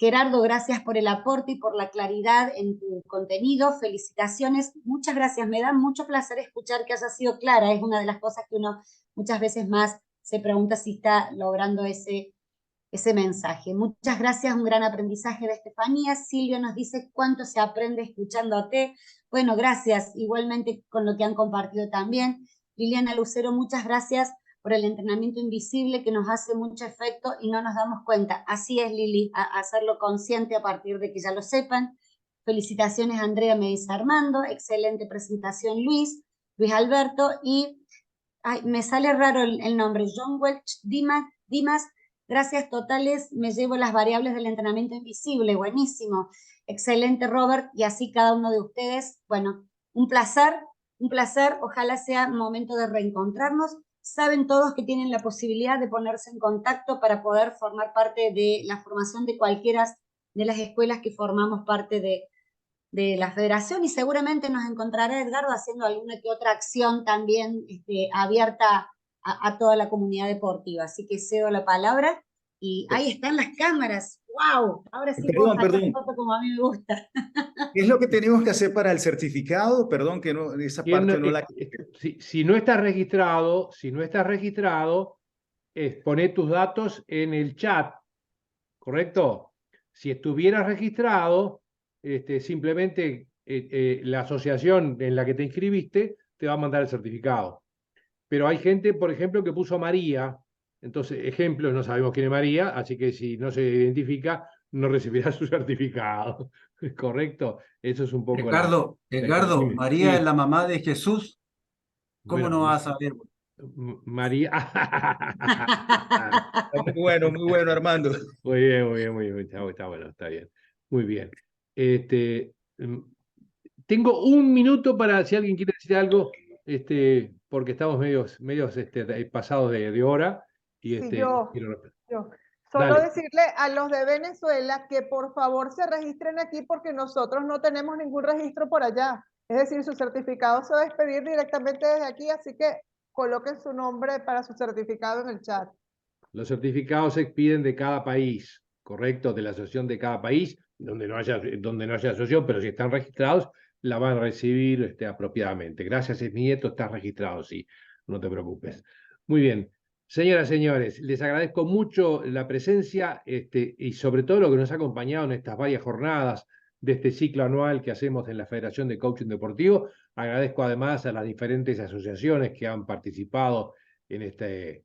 Gerardo, gracias por el aporte y por la claridad en tu contenido. Felicitaciones. Muchas gracias. Me da mucho placer escuchar que hayas sido clara. Es una de las cosas que uno muchas veces más se pregunta si está logrando ese mensaje. Muchas gracias, un gran aprendizaje de Estefanía. Silvia nos dice cuánto se aprende escuchándote. Bueno, gracias, igualmente con lo que han compartido también. Liliana Lucero, muchas gracias por el entrenamiento invisible que nos hace mucho efecto y no nos damos cuenta. Así es, Lili, hacerlo consciente a partir de que ya lo sepan. Felicitaciones, Andrea, me dice Armando. Excelente presentación, Luis Alberto. Y me sale raro el nombre, John Welch Dimas. Gracias totales, me llevo las variables del entrenamiento invisible. Buenísimo. Excelente, Robert. Y así cada uno de ustedes. Bueno, un placer. Ojalá sea momento de reencontrarnos. Saben todos que tienen la posibilidad de ponerse en contacto para poder formar parte de la formación de cualquiera de las escuelas que formamos parte de la federación, y seguramente nos encontrará Edgardo haciendo alguna que otra acción también abierta a toda la comunidad deportiva. Así que cedo la palabra y ahí están las cámaras. ¡Wow! Ahora sí puedo sacar foto como a mí me gusta. ¿Qué es lo que tenemos que hacer para el certificado? Perdón, que no, esa parte no la... Si no estás registrado, poné tus datos en el chat, ¿correcto? Si estuvieras registrado, simplemente la asociación en la que te inscribiste te va a mandar el certificado. Pero hay gente, por ejemplo, que puso María. Entonces, ejemplo, no sabemos quién es María, así que si no se identifica, no recibirá su certificado. ¿Correcto? Eso es un poco... Edgardo, María es la mamá de Jesús. ¿Cómo no vas a saber? María... Muy bueno, Armando. Muy bien. Está bueno, está bien. Muy bien. Tengo un minuto para si alguien quiere decir algo, porque estamos medios pasados de hora. Y yo. Solo Dale. decirle a los de Venezuela que por favor se registren aquí porque nosotros no tenemos ningún registro por allá. Es decir, su certificado se va a expedir directamente desde aquí, así que coloquen su nombre para su certificado en el chat. Los certificados se expiden de cada país, ¿correcto? De la asociación de cada país, donde no haya asociación, pero si están registrados, la van a recibir apropiadamente. Gracias, es mi nieto, estás registrado, sí, no te preocupes. Muy bien. Señoras, señores, les agradezco mucho la presencia y sobre todo lo que nos ha acompañado en estas varias jornadas de este ciclo anual que hacemos en la Federación de Coaching Deportivo. Agradezco además a las diferentes asociaciones que han participado en este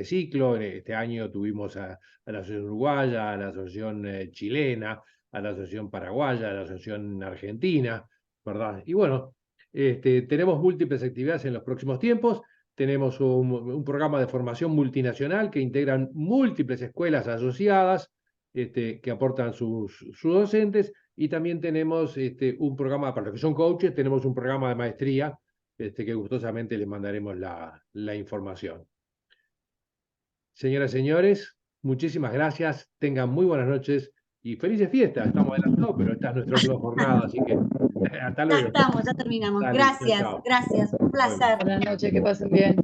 ciclo. En este año tuvimos a la Asociación Uruguaya, a la Asociación Chilena, a la Asociación Paraguaya, a la Asociación Argentina, ¿verdad? Y bueno, tenemos múltiples actividades en los próximos tiempos. Tenemos un programa de formación multinacional que integran múltiples escuelas asociadas que aportan sus docentes, y también tenemos un programa para los que son coaches, tenemos un programa de maestría que gustosamente les mandaremos la información. Señoras y señores, muchísimas gracias, tengan muy buenas noches y felices fiestas. Estamos adelantados, pero esta es nuestra última jornada, así que hasta luego. Ya terminamos. Dale, gracias, chao. gracias, un placer. Buenas noches, que pasen bien.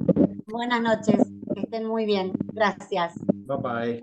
Buenas noches, que estén muy bien. Gracias. Bye bye.